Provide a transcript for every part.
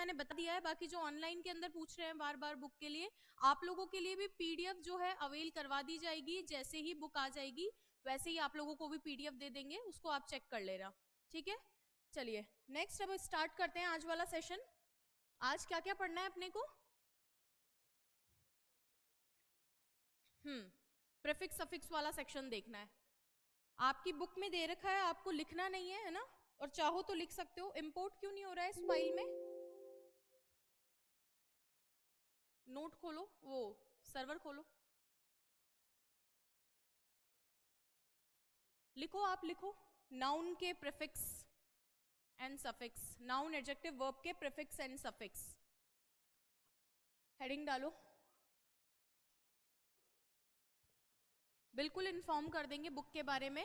मैंने बता दिया है। बाकी जो ऑनलाइन के अंदर पूछ रहे हैं बार बार बुक के लिए, आप लोगों के लिए भी पीडीएफ जो है अवेल करवा दी जाएगी। जैसे ही बुक आ जाएगी वैसे ही आप लोगों को भी पीडीएफ दे देंगे, उसको आप चेक कर लेना, ठीक है। चलिए नेक्स्ट अब स्टार्ट करते हैं आज वाला सेशन। आज क्या क्या पढ़ना है अपने को? प्रीफिक्स सफिक्स वाला सेक्शन देखना है। आपकी बुक में दे रखा है, आपको लिखना नहीं है, है ना? और चाहो तो लिख सकते हो। इंपोर्ट क्यों नहीं हो रहा है इस फाइल में? नोट खोलो, वो सर्वर खोलो, लिखो, आप लिखो नाउन के prefix and suffix, noun adjective verb के प्रीफिक्स एंड सफिक्स, हेडिंग डालो। बिल्कुल इन्फॉर्म कर देंगे बुक के बारे में।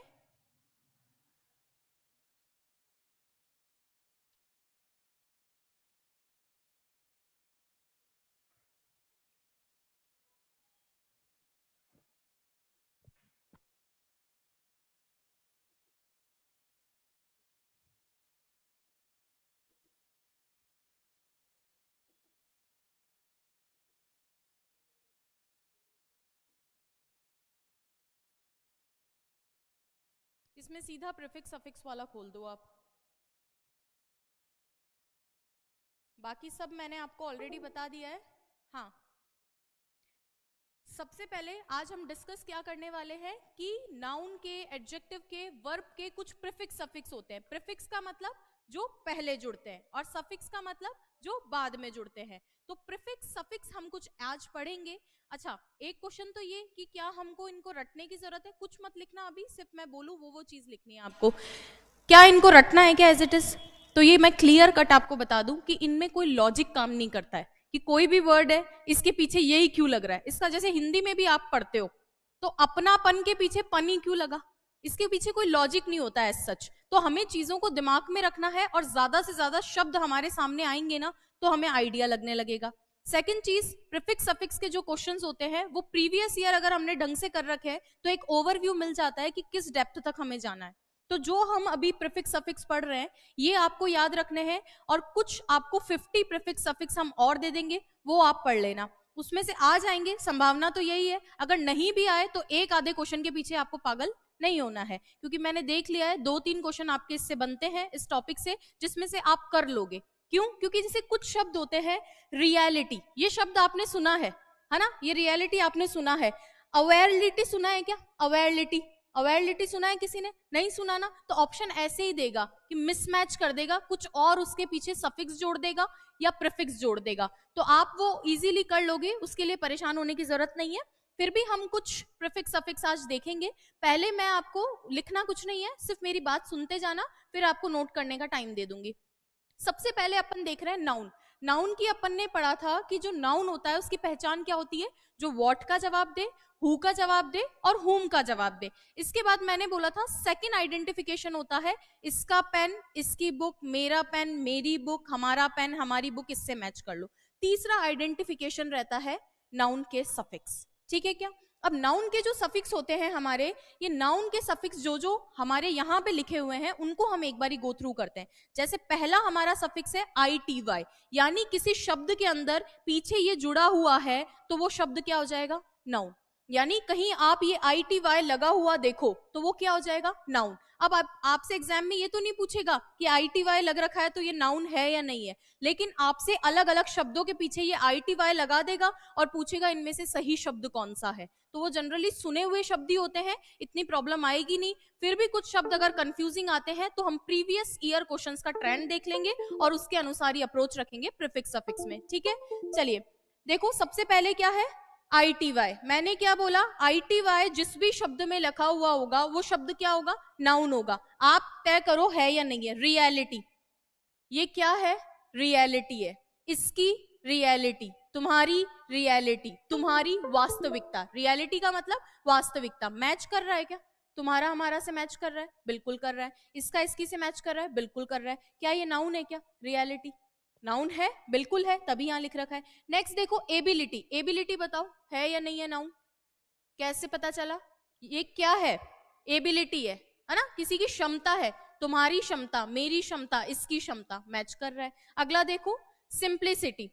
इसमें सीधा प्रीफिक्स सफिक्स वाला खोल दो आप। बाकी सब मैंने आपको ऑलरेडी बता दिया है। हाँ, सबसे पहले आज हम डिस्कस क्या करने वाले हैं कि नाउन के, एडजेक्टिव के, वर्ब के कुछ प्रीफिक्स सफिक्स होते हैं। प्रीफिक्स का मतलब जो पहले जुड़ते हैं और सफिक्स का मतलब जो बाद में जुड़ते हैं। तो प्रीफिक्स सफिक्स हम कुछ आज पढ़ेंगे। अच्छा, एक क्वेश्चन तो ये कि क्या हमको इनको रटने की जरूरत है? कुछ मत लिखना अभी, सिर्फ मैं बोलूं वो चीज लिखनी है आपको। क्या इनको रटना है क्या एज इट इज? तो ये मैं क्लियर कट आपको बता दूं कि इनमें कोई लॉजिक काम नहीं करता है कि कोई भी वर्ड है इसके पीछे यही क्यों लग रहा है। इसका जैसे हिंदी में भी आप पढ़ते हो तो अपनापन के पीछे पन ही क्यों लगा, इसके पीछे कोई लॉजिक नहीं होता है सच। तो हमें चीजों को दिमाग में रखना है और ज्यादा से ज्यादा शब्द हमारे सामने आएंगे ना तो हमें आइडिया लगने लगेगा। सेकंड चीज, प्रीफिक्स सफिक्स के जो क्वेश्चंस होते हैं वो प्रीवियस ईयर अगर हमने ढंग से कर रखे हैं तो एक ओवरव्यू मिल जाता है कि किस डेप्थ तक हमें जाना है। तो जो हम अभी प्रीफिक्स सफिक्स पढ़ रहे हैं ये आपको याद रखने हैं, और कुछ आपको 50 प्रीफिक्स सफिक्स हम और दे देंगे, वो आप पढ़ लेना। उसमें से आ जाएंगे, संभावना तो यही है। अगर नहीं भी आए तो एक आधे क्वेश्चन के पीछे आपको पागल नहीं होना है, क्योंकि मैंने देख लिया है 2-3 क्वेश्चन आपके इससे बनते हैं इस टॉपिक से, जिसमें से आप कर लोगे। क्यों? क्योंकि जैसे कुछ शब्द होते हैं, रियलिटी, ये शब्द आपने सुना है ना? ये रियलिटी आपने सुना है। अवेयरलिटी सुना है क्या? अवेयरलिटी, अवेयरलिटी सुना है किसी ने? नहीं सुना ना? तो ऑप्शन ऐसे ही देगा कि मिसमैच कर देगा, कुछ और उसके पीछे सफिक्स जोड़ देगा या प्रीफिक्स जोड़ देगा। तो आप वो इजीली कर लोगे, उसके लिए परेशान होने की जरूरत नहीं है। फिर भी हम कुछ प्रीफिक्स सफिक्स आज देखेंगे। पहले मैं आपको लिखना कुछ नहीं है, सिर्फ मेरी बात सुनते जाना, फिर आपको नोट करने का टाइम दे दूंगी। सबसे पहले अपन देख रहे हैं नाउन। नाउन की अपन ने पढ़ा था कि जो नाउन होता है उसकी पहचान क्या होती है? जो व्हाट का जवाब दे, हु का जवाब दे और हुम का जवाब दे। इसके बाद मैंने बोला था सेकंड आइडेंटिफिकेशन होता है इसका पेन, इसकी बुक, मेरा पेन, मेरी बुक, हमारा पेन, हमारी बुक, इससे मैच कर लो। तीसरा आइडेंटिफिकेशन रहता है नाउन के सफिक्स। ठीक है क्या? अब नाउन के जो सफिक्स होते हैं हमारे, ये नाउन के सफिक्स जो जो हमारे यहाँ पे लिखे हुए हैं उनको हम एक बारी गो थ्रू करते हैं। जैसे पहला हमारा सफिक्स है ITY, यानी किसी शब्द के अंदर पीछे ये जुड़ा हुआ है तो वो शब्द क्या हो जाएगा? नाउन। यानी कहीं आप ये ITY लगा हुआ देखो तो वो क्या हो जाएगा? नाउन। अब आपसे एग्जाम में ये तो नहीं पूछेगा कि ITY लग रखा है तो ये नाउन है या नहीं है, लेकिन आपसे अलग अलग शब्दों के पीछे ये ITY लगा देगा और पूछेगा इनमें से सही शब्द कौन सा है। तो वो जनरली सुने हुए शब्द ही होते हैं, इतनी प्रॉब्लम आएगी नहीं। फिर भी कुछ शब्द अगर कंफ्यूजिंग आते हैं तो हम प्रीवियस ईयर क्वेश्चंस का ट्रेंड देख लेंगे और उसके अनुसार ही अप्रोच रखेंगे प्रीफिक्स सफिक्स में। ठीक है, चलिए देखो सबसे पहले क्या है? ITY। मैंने क्या बोला? ITY जिस भी शब्द में लिखा हुआ होगा वो शब्द क्या होगा? नाउन होगा। आप तय करो है या नहीं है। रियलिटी, ये क्या है? रियलिटी है। इसकी रियलिटी, तुम्हारी रियलिटी, तुम्हारी वास्तविकता। रियलिटी का मतलब वास्तविकता। मैच कर रहा है क्या? तुम्हारा हमारा से मैच कर रहा है? बिल्कुल कर रहा है। इसका इसकी से मैच कर रहा है? बिल्कुल कर रहा है। क्या ये नाउन है क्या? रियलिटी नाउन है, बिल्कुल है, तभी यहां लिख रखा है। नेक्स्ट देखो एबिलिटी। एबिलिटी बताओ है या नहीं है नाउन? कैसे पता चला? ये क्या है? एबिलिटी है ना? किसी की क्षमता है। तुम्हारी क्षमता, मेरी क्षमता, इसकी क्षमता, मैच कर रहा है। अगला देखो सिंप्लिसिटी,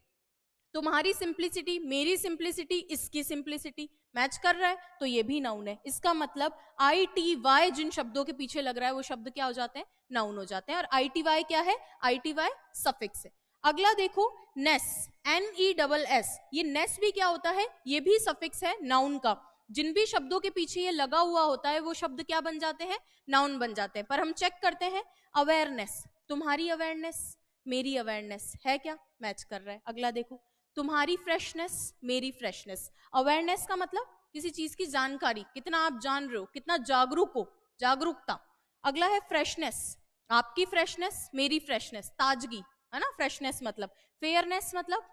तुम्हारी सिंप्लिसिटी, मेरी सिंप्लिसिटी, इसकी सिंप्लिसिटी मैच कर रहा है तो ये भी नाउन है। इसका मतलब ITY जिन शब्दों के पीछे लग रहा है वो शब्द क्या हो जाते हैं, नाउन हो जाते हैं। और ITY क्या है, ITY सफिक्स है। अगला देखो नेस, NESS, ये नेस भी क्या होता है, ये भी सफिक्स है नाउन का। जिन भी शब्दों के पीछे ये लगा हुआ होता है वो शब्द क्या बन जाते हैं, नाउन बन जाते हैं। पर हम चेक करते हैं, अवेयरनेस, तुम्हारी अवेयरनेस मेरी अवेयरनेस है क्या, मैच कर रहा है। अगला देखो, तुम्हारी फ्रेशनेस मेरी फ्रेशनेस, अवेयरनेस का मतलब किसी चीज की जानकारी, कितना आप जान रहे हो, कितना जागरूक हो, जागरूकता। अगला है फ्रेशनेस, आपकी फ्रेशनेस मेरी फ्रेशनेस, ताजगी है ना, फ्रेशनेस मतलब। फेयरनेस मतलब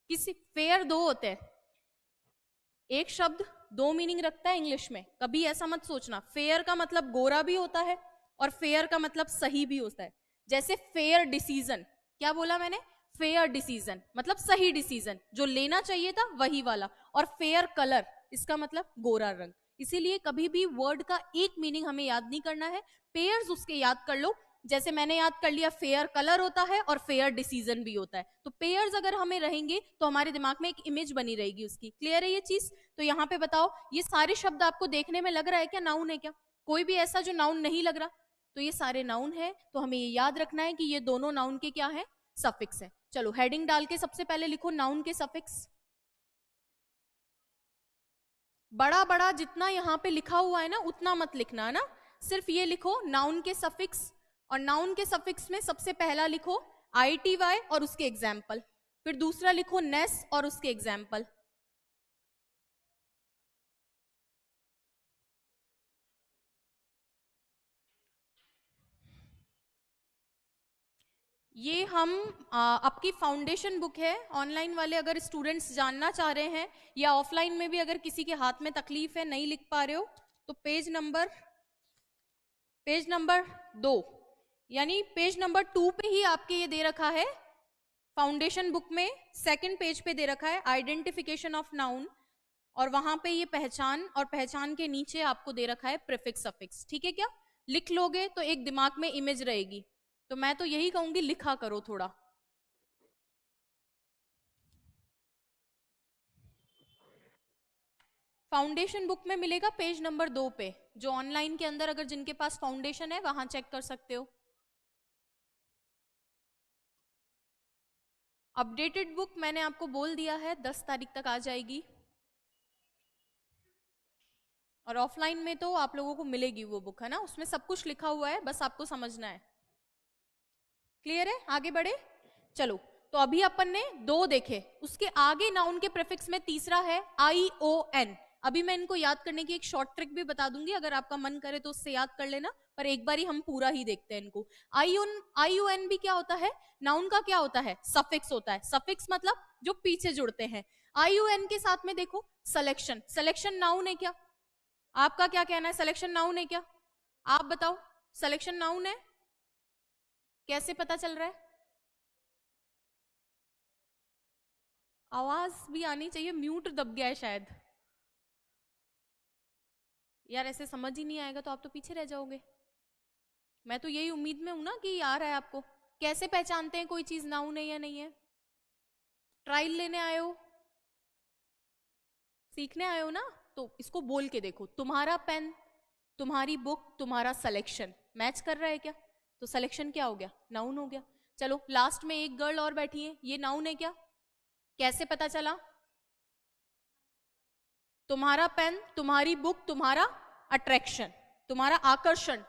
किसी, फेयर दो होते हैं, एक शब्द दो मीनिंग रखता है इंग्लिश में, कभी ऐसा मत सोचना। फेयर का मतलब गोरा भी होता है और फेयर का मतलब सही भी होता है। जैसे फेयर डिसीजन, क्या बोला मैंने, फेयर डिसीजन मतलब सही डिसीजन, जो लेना चाहिए था वही वाला। और फेयर कलर, इसका मतलब गोरा रंग। इसीलिए कभी भी वर्ड का एक मीनिंग हमें याद नहीं करना है, पेयर्स उसके याद कर लो। जैसे मैंने याद कर लिया, फेयर कलर होता है और फेयर डिसीजन भी होता है, तो पेयर्स अगर हमें रहेंगे तो हमारे दिमाग में एक इमेज बनी रहेगी उसकी। क्लियर है ये चीज? तो यहाँ पे बताओ, ये सारे शब्द आपको देखने में लग रहा है क्या नाउन है क्या, कोई भी ऐसा जो नाउन नहीं लग रहा? तो ये सारे नाउन है, तो हमें ये याद रखना है कि ये दोनों नाउन के क्या है, सफिक्स है। चलो हेडिंग डाल के सबसे पहले लिखो नाउन के सफिक्स। बड़ा बड़ा जितना यहाँ पे लिखा हुआ है ना उतना मत लिखना है ना, सिर्फ ये लिखो नाउन के सफिक्स। और नाउन के सफिक्स में सबसे पहला लिखो ITY और उसके एग्जाम्पल, फिर दूसरा लिखो नेस और उसके एग्जाम्पल। ये हम आपकी फाउंडेशन बुक है, ऑनलाइन वाले अगर स्टूडेंट्स जानना चाह रहे हैं या ऑफलाइन में भी अगर किसी के हाथ में तकलीफ है, नहीं लिख पा रहे हो, तो पेज नंबर 2 यानी पेज नंबर 2 पे ही आपके ये दे रखा है, फाउंडेशन बुक में सेकंड पेज पे दे रखा है आइडेंटिफिकेशन ऑफ नाउन, और वहां पे ये पहचान, और पहचान के नीचे आपको दे रखा है प्रीफिक्स सफिक्स। ठीक है क्या? लिख लोगे तो एक दिमाग में इमेज रहेगी, तो मैं तो यही कहूंगी लिखा करो थोड़ा। फाउंडेशन बुक में मिलेगा पेज नंबर 2 पे, जो ऑनलाइन के अंदर अगर जिनके पास फाउंडेशन है वहां चेक कर सकते हो। अपडेटेड बुक मैंने आपको बोल दिया है 10 तारीख तक आ जाएगी, और ऑफलाइन में तो आप लोगों को मिलेगी वो बुक, है ना, उसमें सब कुछ लिखा हुआ है, बस आपको समझना है। क्लियर है? आगे बढ़े, चलो। तो अभी अपन ने 2 देखे, उसके आगे नाउन के प्रीफिक्स में तीसरा है ION। अभी मैं इनको याद करने की एक शॉर्ट ट्रिक भी बता दूंगी, अगर आपका मन करे तो उससे याद कर लेना, पर एक बार ही हम पूरा ही देखते हैं इनको। ION भी क्या होता है, नाउन का क्या होता है, सफिक्स होता है। सफिक्स मतलब जो पीछे जुड़ते हैं। ION के साथ में देखो सिलेक्शन, सिलेक्शन नाउन है क्या? आपका क्या कहना है, सिलेक्शन नाउन है क्या? आप बताओ, सिलेक्शन नाउन है? कैसे पता चल रहा है? आवाज भी आनी चाहिए, म्यूट दब गया है शायद। यार ऐसे समझ ही नहीं आएगा तो आप तो पीछे रह जाओगे। मैं तो यही उम्मीद में हूं ना कि आ रहा है आपको। कैसे पहचानते हैं कोई चीज नाउन है या नहीं है? ट्रायल लेने आए हो, सीखने आए हो ना, तो इसको बोल के देखो, तुम्हारा पेन, तुम्हारी बुक, तुम्हारा सिलेक्शन मैच कर रहा है क्या? तो सिलेक्शन क्या हो गया, नाउन हो गया। चलो लास्ट में एक गर्ल और बैठी है, ये नाउन है क्या? कैसे पता चला? तुम्हारा पेन, तुम्हारी बुक, तुम्हारा अट्रैक्शन, तुम्हारा आकर्षण,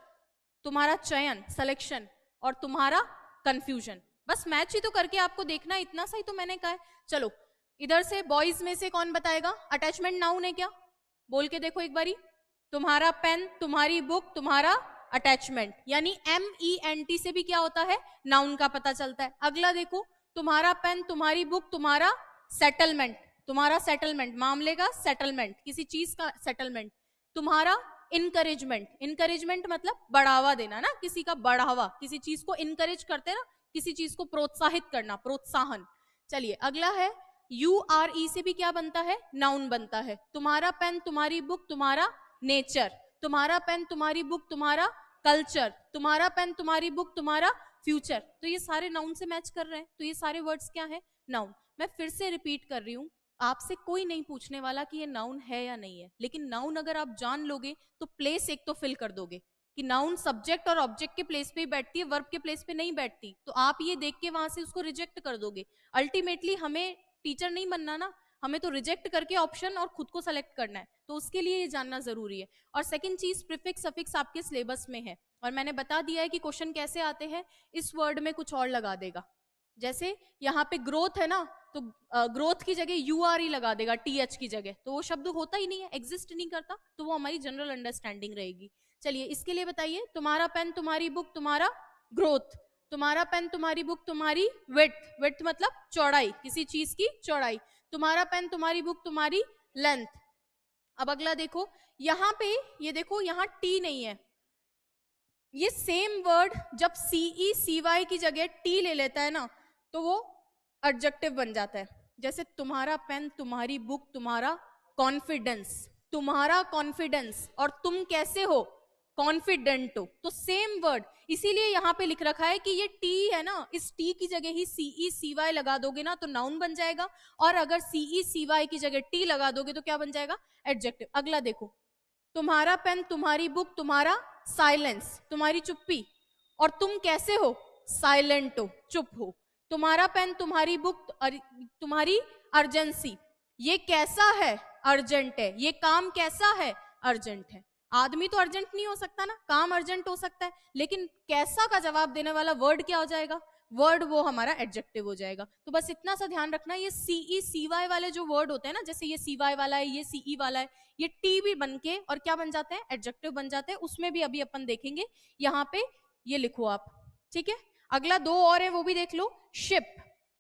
तुम्हारा चयन सिलेक्शन, और तुम्हारा कंफ्यूजन। बस मैच ही तो करके आपको देखना, इतना सा ही तो मैंने कहा है। चलो इधर से बॉयज में से कौन बताएगा, अटैचमेंट नाउन है क्या? बोल के देखो एक बारी। तुम्हारा पेन, तुम्हारी बुक, तुम्हारा अटैचमेंट, यानी MENT से भी क्या होता है, नाउन का पता चलता है। अगला देखो, तुम्हारा पेन, तुम्हारी बुक, तुम्हारा सेटलमेंट, तुम्हारा सेटलमेंट, मामले का सेटलमेंट, किसी चीज का सेटलमेंट। तुम्हारा इनकरेजमेंट, इनकरेजमेंट मतलब बढ़ावा देना ना, किसी का बढ़ावा, किसी चीज को इनकरेज करते ना, किसी चीज को प्रोत्साहित करना, प्रोत्साहन। चलिए अगला है URE से भी क्या बनता है, नाउन बनता है। तुम्हारा पेन, तुम्हारी बुक, तुम्हारा नेचर, तुम्हारा पेन, तुम्हारी बुक, तुम्हारा कल्चर, तुम्हारा पेन, तुम्हारी बुक, तुम्हारा फ्यूचर, तो ये सारे नाउन से मैच कर रहे हैं, तो ये सारे वर्ड्स क्या है, नाउन। मैं फिर से रिपीट कर रही हूँ, आपसे कोई नहीं पूछने वाला कि ये नाउन है या नहीं है, लेकिन नाउन अगर आप जान लोगे तो प्लेस एक तो फिल कर दोगे कि नाउन सब्जेक्ट और ऑब्जेक्ट के प्लेस पे ही बैठती है, वर्ब के प्लेस पे नहीं बैठती, तो आप ये देख के वहां से उसको रिजेक्ट कर दोगे। अल्टीमेटली हमें टीचर नहीं बनना ना, हमें तो रिजेक्ट करके ऑप्शन और खुद को सेलेक्ट करना है, तो उसके लिए ये जानना जरूरी है। और सेकंड चीज, प्रीफिक्स सफिक्स आपके सिलेबस में है, और मैंने बता दिया है कि क्वेश्चन कैसे आते हैं, इस वर्ड में कुछ और लगा देगा, जैसे यहाँ पे ग्रोथ है ना, तो ग्रोथ की जगह यू आर ही लगा देगा टीएच की जगह, तो वो शब्द होता ही नहीं है, एग्जिस्ट नहीं करता, तो वो हमारी जनरल अंडरस्टैंडिंग रहेगी। चलिए इसके लिए बताइए, तुम्हारा पेन तुम्हारी बुक तुम्हारा ग्रोथ, तुम्हारा पेन तुम्हारी बुक तुम्हारी विड्थ, विड्थ मतलब चौड़ाई, किसी चीज की चौड़ाई, तुम्हारा पेन तुम्हारी बुक तुम्हारी लेंथ। अब अगला देखो, यहाँ पे ये देखो, यहाँ टी नहीं है, ये सेम वर्ड जब सीई सीवाई की जगह टी ले लेता है ना, तो वो एडजेक्टिव बन जाता है। जैसे तुम्हारा पेन तुम्हारी बुक तुम्हारा कॉन्फिडेंस, तुम्हारा कॉन्फिडेंस, और तुम कैसे हो, कॉन्फिडेंट हो, तो सेम वर्ड, इसीलिए यहाँ पे लिख रखा है कि ये टी है ना, इस टी की जगह ही सीई सीवाई लगा दोगे ना तो नाउन बन जाएगा, और अगर सीई सीवाई की जगह टी लगा दोगे तो क्या बन जाएगा, एडजेक्टिव। अगला देखो, तुम्हारा पेन तुम्हारी बुक तुम्हारा साइलेंस, तुम्हारी चुप्पी, और तुम कैसे हो, साइलेंट हो, चुप हो। तुम्हारा पेन तुम्हारी बुक तुम्हारी अर्जेंसी, ये कैसा है, अर्जेंट है, ये काम कैसा है, अर्जेंट है। आदमी तो अर्जेंट नहीं हो सकता ना, काम अर्जेंट हो सकता है, लेकिन कैसा का जवाब देने वाला वर्ड क्या हो जाएगा, वर्ड वो हमारा एडजेक्टिव हो जाएगा। तो बस इतना सा ध्यान रखना, ये सीई सीवाई वाले जो वर्ड होते हैं ना, जैसे ये सीवाई वाला है, ये सीई वाला है, ये टी भी बन के और क्या बन जाते हैं, एडजेक्टिव बन जाते हैं, उसमें भी अभी अपन देखेंगे। यहाँ पे ये लिखो आप, ठीक है। अगला दो और है, वो भी देख लो, शिप,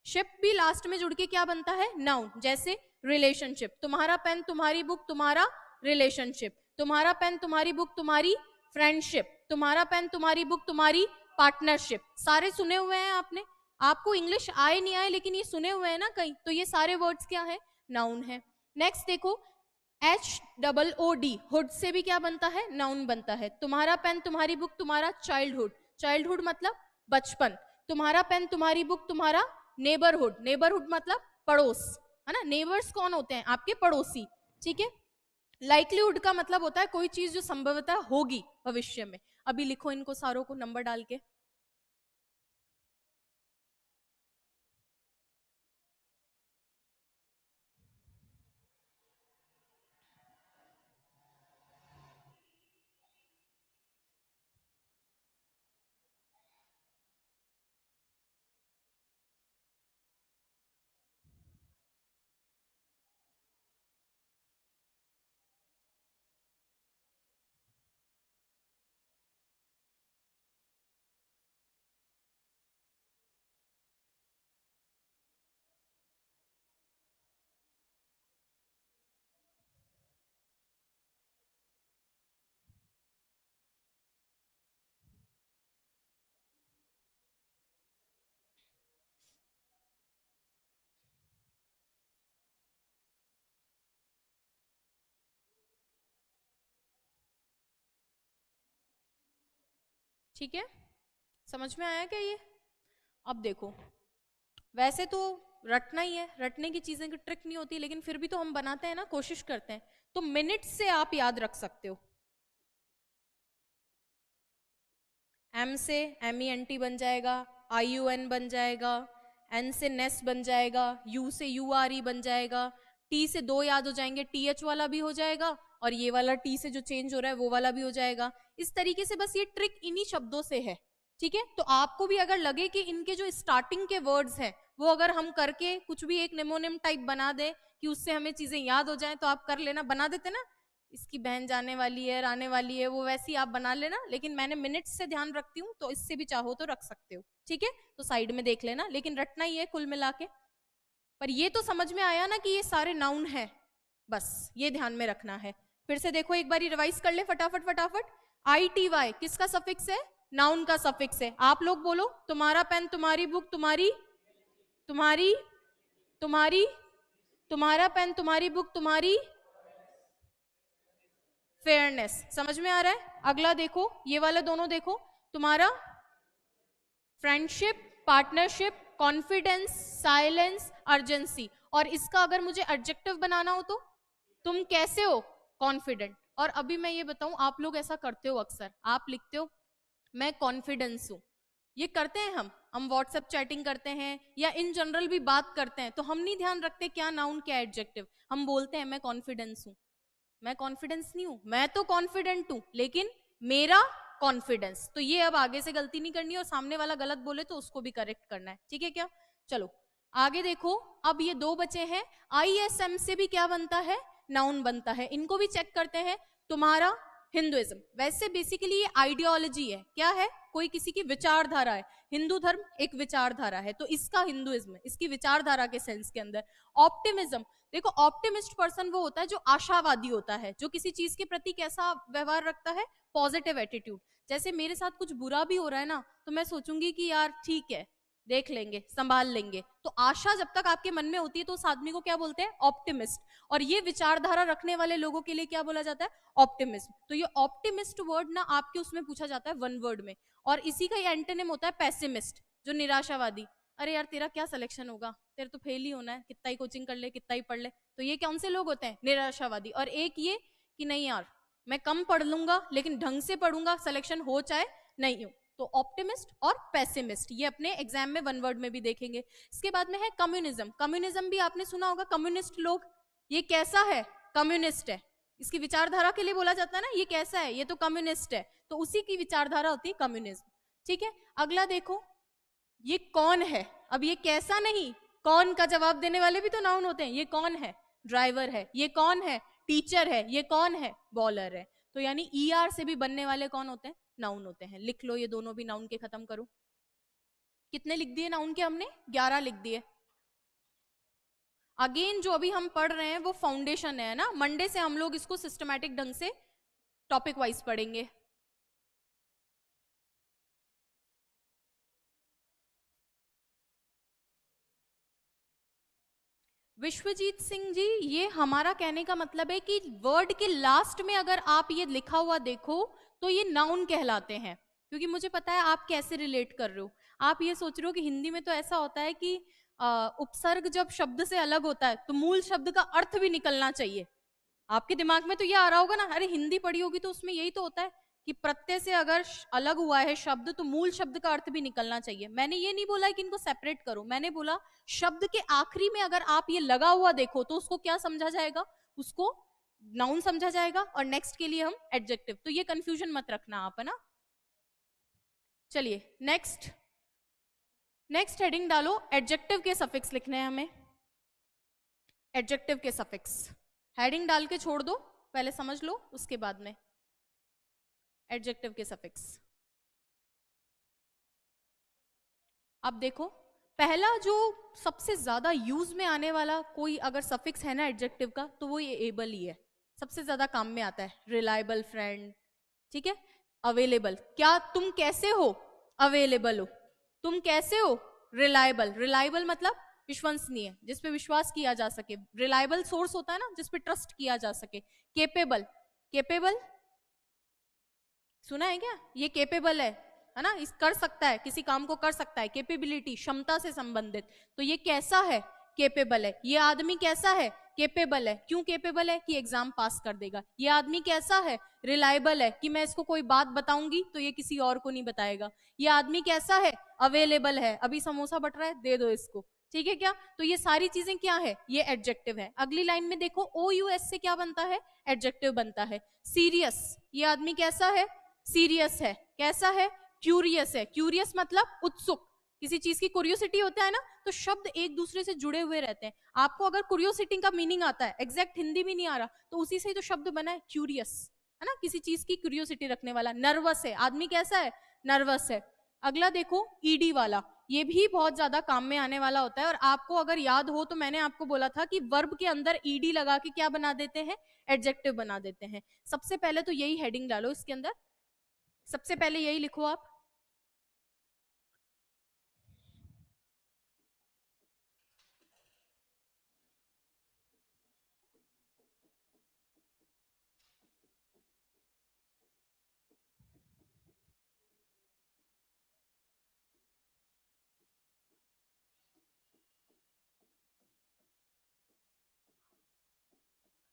शिप भी लास्ट में जुड़ के क्या बनता है, नाउन, जैसे रिलेशनशिप, तुम्हारा पेन तुम्हारी बुक तुम्हारा रिलेशनशिप, तुम्हारा पेन तुम्हारी बुक तुम्हारी फ्रेंडशिप, तुम्हारा पेन तुम्हारी बुक तुम्हारी पार्टनरशिप। सारे सुने हुए हैं आपने, आपको इंग्लिश आए नहीं आए लेकिन ये सुने हुए हैं ना कहीं, तो ये सारे वर्ड्स क्या है, नाउन है। नेक्स्ट देखो, HOOD, हुड से भी क्या बनता है, नाउन बनता है। तुम्हारा पेन तुम्हारी बुक तुम्हारा चाइल्डहुड, चाइल्डहुड मतलब बचपन, तुम्हारा पेन तुम्हारी बुक तुम्हारा नेबरहुड, नेबरहुड मतलब पड़ोस, है ना, नेबर्स कौन होते हैं, आपके पड़ोसी, ठीक है। लाइक्लीहुड का मतलब होता है कोई चीज जो संभवतः होगी भविष्य में। अभी लिखो इनको सारों को नंबर डाल के, ठीक है, समझ में आया क्या ये। अब देखो, वैसे तो रटना ही है, रटने की चीजें की ट्रिक नहीं होती, लेकिन फिर भी तो हम बनाते हैं ना, कोशिश करते हैं, तो मिनट से आप याद रख सकते हो। एम से MENT बन जाएगा, IUN बन जाएगा, N से नेस बन जाएगा, U से URE बन जाएगा, T से दो याद हो जाएंगे, TH वाला भी हो जाएगा, और ये वाला T से जो चेंज हो रहा है वो वाला भी हो जाएगा। इस तरीके से बस ये ट्रिक इन्हीं शब्दों से है, ठीक है। तो आपको भी अगर लगे कि इनके जो स्टार्टिंग के वर्ड्स हैं वो अगर हम करके कुछ भी एक नेमोनिम टाइप बना दे कि उससे हमें चीजें याद हो जाए, तो आप कर लेना, बना देते ना, इसकी बहन जाने वाली है, आने वाली है, वो वैसी आप बना लेना, लेकिन मैंने मिनट्स से ध्यान रखती हूँ, तो इससे भी चाहो तो रख सकते हो, ठीक है। तो साइड में देख लेना, लेकिन रटना ही है कुल मिला के। पर ये तो समझ में आया ना कि ये सारे नाउन है, बस ये ध्यान में रखना है। फिर से देखो, एक बार रिवाइज कर ले फटाफट फटाफट। ITY किसका सफिक्स है, नाउन का सफिक्स है। आप लोग बोलो, तुम्हारा पेन तुम्हारी बुक तुम्हारी, तुम्हारी, तुम्हारी, तुम्हारा पेन तुम्हारी बुक तुम्हारी फेयरनेस, समझ में आ रहा है। अगला देखो, ये वाला दोनों देखो, तुम्हारा friendship, partnership, confidence, silence, urgency. और इसका अगर मुझे एडजेक्टिव बनाना हो तो तुम कैसे हो? कॉन्फिडेंट। और अभी मैं ये बताऊं, आप लोग ऐसा करते हो अक्सर, आप लिखते हो मैं कॉन्फिडेंस हूं। ये करते हैं हम व्हाट्सएप चैटिंग करते हैं या इन जनरल भी बात करते हैं तो हम नहीं ध्यान रखते क्या नाउन क्या एडजेक्टिव। हम बोलते हैं मैं कॉन्फिडेंस हूं। मैं कॉन्फिडेंस नहीं हूं, मैं तो कॉन्फिडेंट हूं, लेकिन मेरा कॉन्फिडेंस। तो ये अब आगे से गलती नहीं करनी, और सामने वाला गलत बोले तो उसको भी करेक्ट करना है, ठीक है क्या? चलो आगे देखो। अब ये दो बचे हैं, आईएसएम से भी क्या बनता है? नाउन बनता है। इनको भी चेक करते हैं। तुम्हारा हिंदुइज्म, वैसे बेसिकली ये आइडियोलॉजी है। क्या है? कोई किसी की विचारधारा है। हिंदू धर्म एक विचारधारा है, तो इसका हिंदुइज्म है, इसकी विचारधारा के सेंस के अंदर। ऑप्टिमिज्म, देखो ऑप्टिमिस्ट पर्सन वो होता है जो आशावादी होता है, जो किसी चीज के प्रति कैसा व्यवहार रखता है? Positive attitude. जैसे मेरे साथ कुछ बुरा भी हो रहा है ना, तो मैं सोचूंगी कि यार ठीक है, देख लेंगे, संभाल लेंगे। तो आशा जब तक आपके मन में होती है तो उस आदमी को क्या बोलते हैं? ऑप्टिमिस्ट। और ये विचारधारा रखने वाले लोगों के लिए क्या बोला जाता है? ऑप्टिमिस्ट। तो ये ऑप्टिमिस्ट वर्ड ना आपके उसमें पूछा जाता है वन वर्ड में। और इसी का ये एंटोनिम होता है पेसिमिस्ट, जो निराशावादी। अरे यार तेरा क्या सिलेक्शन होगा, तेरे तो फेल ही होना है, कितना ही कोचिंग कर ले, कितना ही पढ़ ले। तो ये कौन से लोग होते हैं? निराशावादी। और एक ये कि नहीं यार मैं कम पढ़ लूंगा लेकिन ढंग से पढ़ूंगा, सिलेक्शन हो चाहे नहीं हो। तो ऑप्टिमिस्ट और पेसिमिस्ट, ये अपने एग्जाम में वन वर्ड में भी देखेंगे। इसके बाद में है कम्युनिज्म। कम्युनिज्म भी आपने सुना होगा, कम्युनिस्ट लोग। ये कैसा है? कम्युनिस्ट है। इसकी विचारधारा के लिए बोला जाता है ना, ये कैसा है? ये तो कम्युनिस्ट है। तो उसी की विचारधारा होती है कम्युनिज्म, ठीक है। अगला देखो, ये कौन है? अब ये कैसा नहीं, कौन का जवाब देने वाले भी तो नाउन होते हैं। ये कौन है? ड्राइवर है। ये कौन है? टीचर है। ये कौन है? बॉलर है। तो यानी ईआर से भी बनने वाले कौन होते हैं? नाउन होते हैं। लिख लो ये दोनों भी नाउन के, खत्म करो। कितने लिख दिए नाउन के हमने? 11 लिख दिए। अगेन जो अभी हम पढ़ रहे हैं वो फाउंडेशन है ना, मंडे से हम लोग इसको सिस्टमैटिक ढंग से टॉपिक वाइज पढ़ेंगे। विश्वजीत सिंह जी, ये हमारा कहने का मतलब है कि वर्ड के लास्ट में अगर आप ये लिखा हुआ देखो तो ये नाउन कहलाते हैं। क्योंकि मुझे पता है आप कैसे रिलेट कर रहे हो। आप ये सोच रहे हो कि हिंदी में तो ऐसा होता है कि उपसर्ग जब शब्द से अलग होता है तो मूल शब्द का अर्थ भी निकलना चाहिए। आपके दिमाग में तो ये आ रहा होगा ना, अरे हिंदी पढ़ी होगी तो उसमें यही तो होता है कि प्रत्यय से अगर अलग हुआ है शब्द तो मूल शब्द का अर्थ भी निकलना चाहिए। मैंने ये नहीं बोला कि इनको सेपरेट करो, मैंने बोला शब्द के आखिरी में अगर आप ये लगा हुआ देखो तो उसको क्या समझा जाएगा? उसको नाउन समझा जाएगा, और नेक्स्ट के लिए हम एडजेक्टिव। तो ये कंफ्यूजन मत रखना आप, है ना। चलिए नेक्स्ट, नेक्स्ट हेडिंग डालो, एडजेक्टिव के सफिक्स लिखने हैं हमें। एडजेक्टिव के सफिक्स हेडिंग डाल के छोड़ दो, पहले समझ लो उसके बाद में। एडजेक्टिव के सफिक्स, अब देखो पहला जो सबसे ज्यादा यूज में आने वाला कोई अगर सफिक्स है ना एडजेक्टिव का, तो वो ये एबल ही है। सबसे ज्यादा काम में आता है। रिलायबल फ्रेंड, ठीक है। अवेलेबल, क्या तुम कैसे हो? अवेलेबल हो। तुम कैसे हो? रिलायबल। रिलायबल मतलब विश्वसनीय, जिसपे विश्वास किया जा सके। रिलायबल सोर्स होता है ना, जिसपे ट्रस्ट किया जा सके। केपेबल, केपेबल सुना है क्या? ये केपेबल है ना, इस कर सकता है, किसी काम को कर सकता है। केपेबिलिटी, क्षमता से संबंधित। तो ये कैसा है? केपेबल है। ये आदमी कैसा है? केपेबल है। क्यों केपेबल है? कि एग्जाम पास कर देगा। ये आदमी कैसा है? रिलायबल है, कि मैं इसको कोई बात बताऊंगी तो ये किसी और को नहीं बताएगा। ये आदमी कैसा है? अवेलेबल है, अभी समोसा बट रहा है, दे दो इसको, ठीक है क्या? तो ये सारी चीजें क्या है? ये एडजेक्टिव है। अगली लाइन में देखो, ओ यू एस से क्या बनता है? एडजेक्टिव बनता है। सीरियस, ये आदमी कैसा है? सीरियस है। कैसा है? क्यूरियस है। क्यूरियस मतलब उत्सुक, किसी चीज की क्यूरियोसिटी होता है ना, तो शब्द एक दूसरे से जुड़े हुए रहते हैं। आपको अगर क्यूरियोसिटी का मीनिंग आता है, एग्जैक्ट हिंदी भी नहीं आ रहा, तो उसी से ही तो शब्द बना है क्यूरियस, है ना, किसी चीज की क्यूरियोसिटी रखने वाला। नर्वस है, आदमी कैसा है? नर्वस है। अगला देखो ईडी वाला, ये भी बहुत ज्यादा काम में आने वाला होता है। और आपको अगर याद हो तो मैंने आपको बोला था कि वर्ब के अंदर ईडी लगा के क्या बना देते हैं? एडजेक्टिव बना देते हैं। सबसे पहले तो यही हेडिंग डालो इसके अंदर, सबसे पहले यही लिखो आप।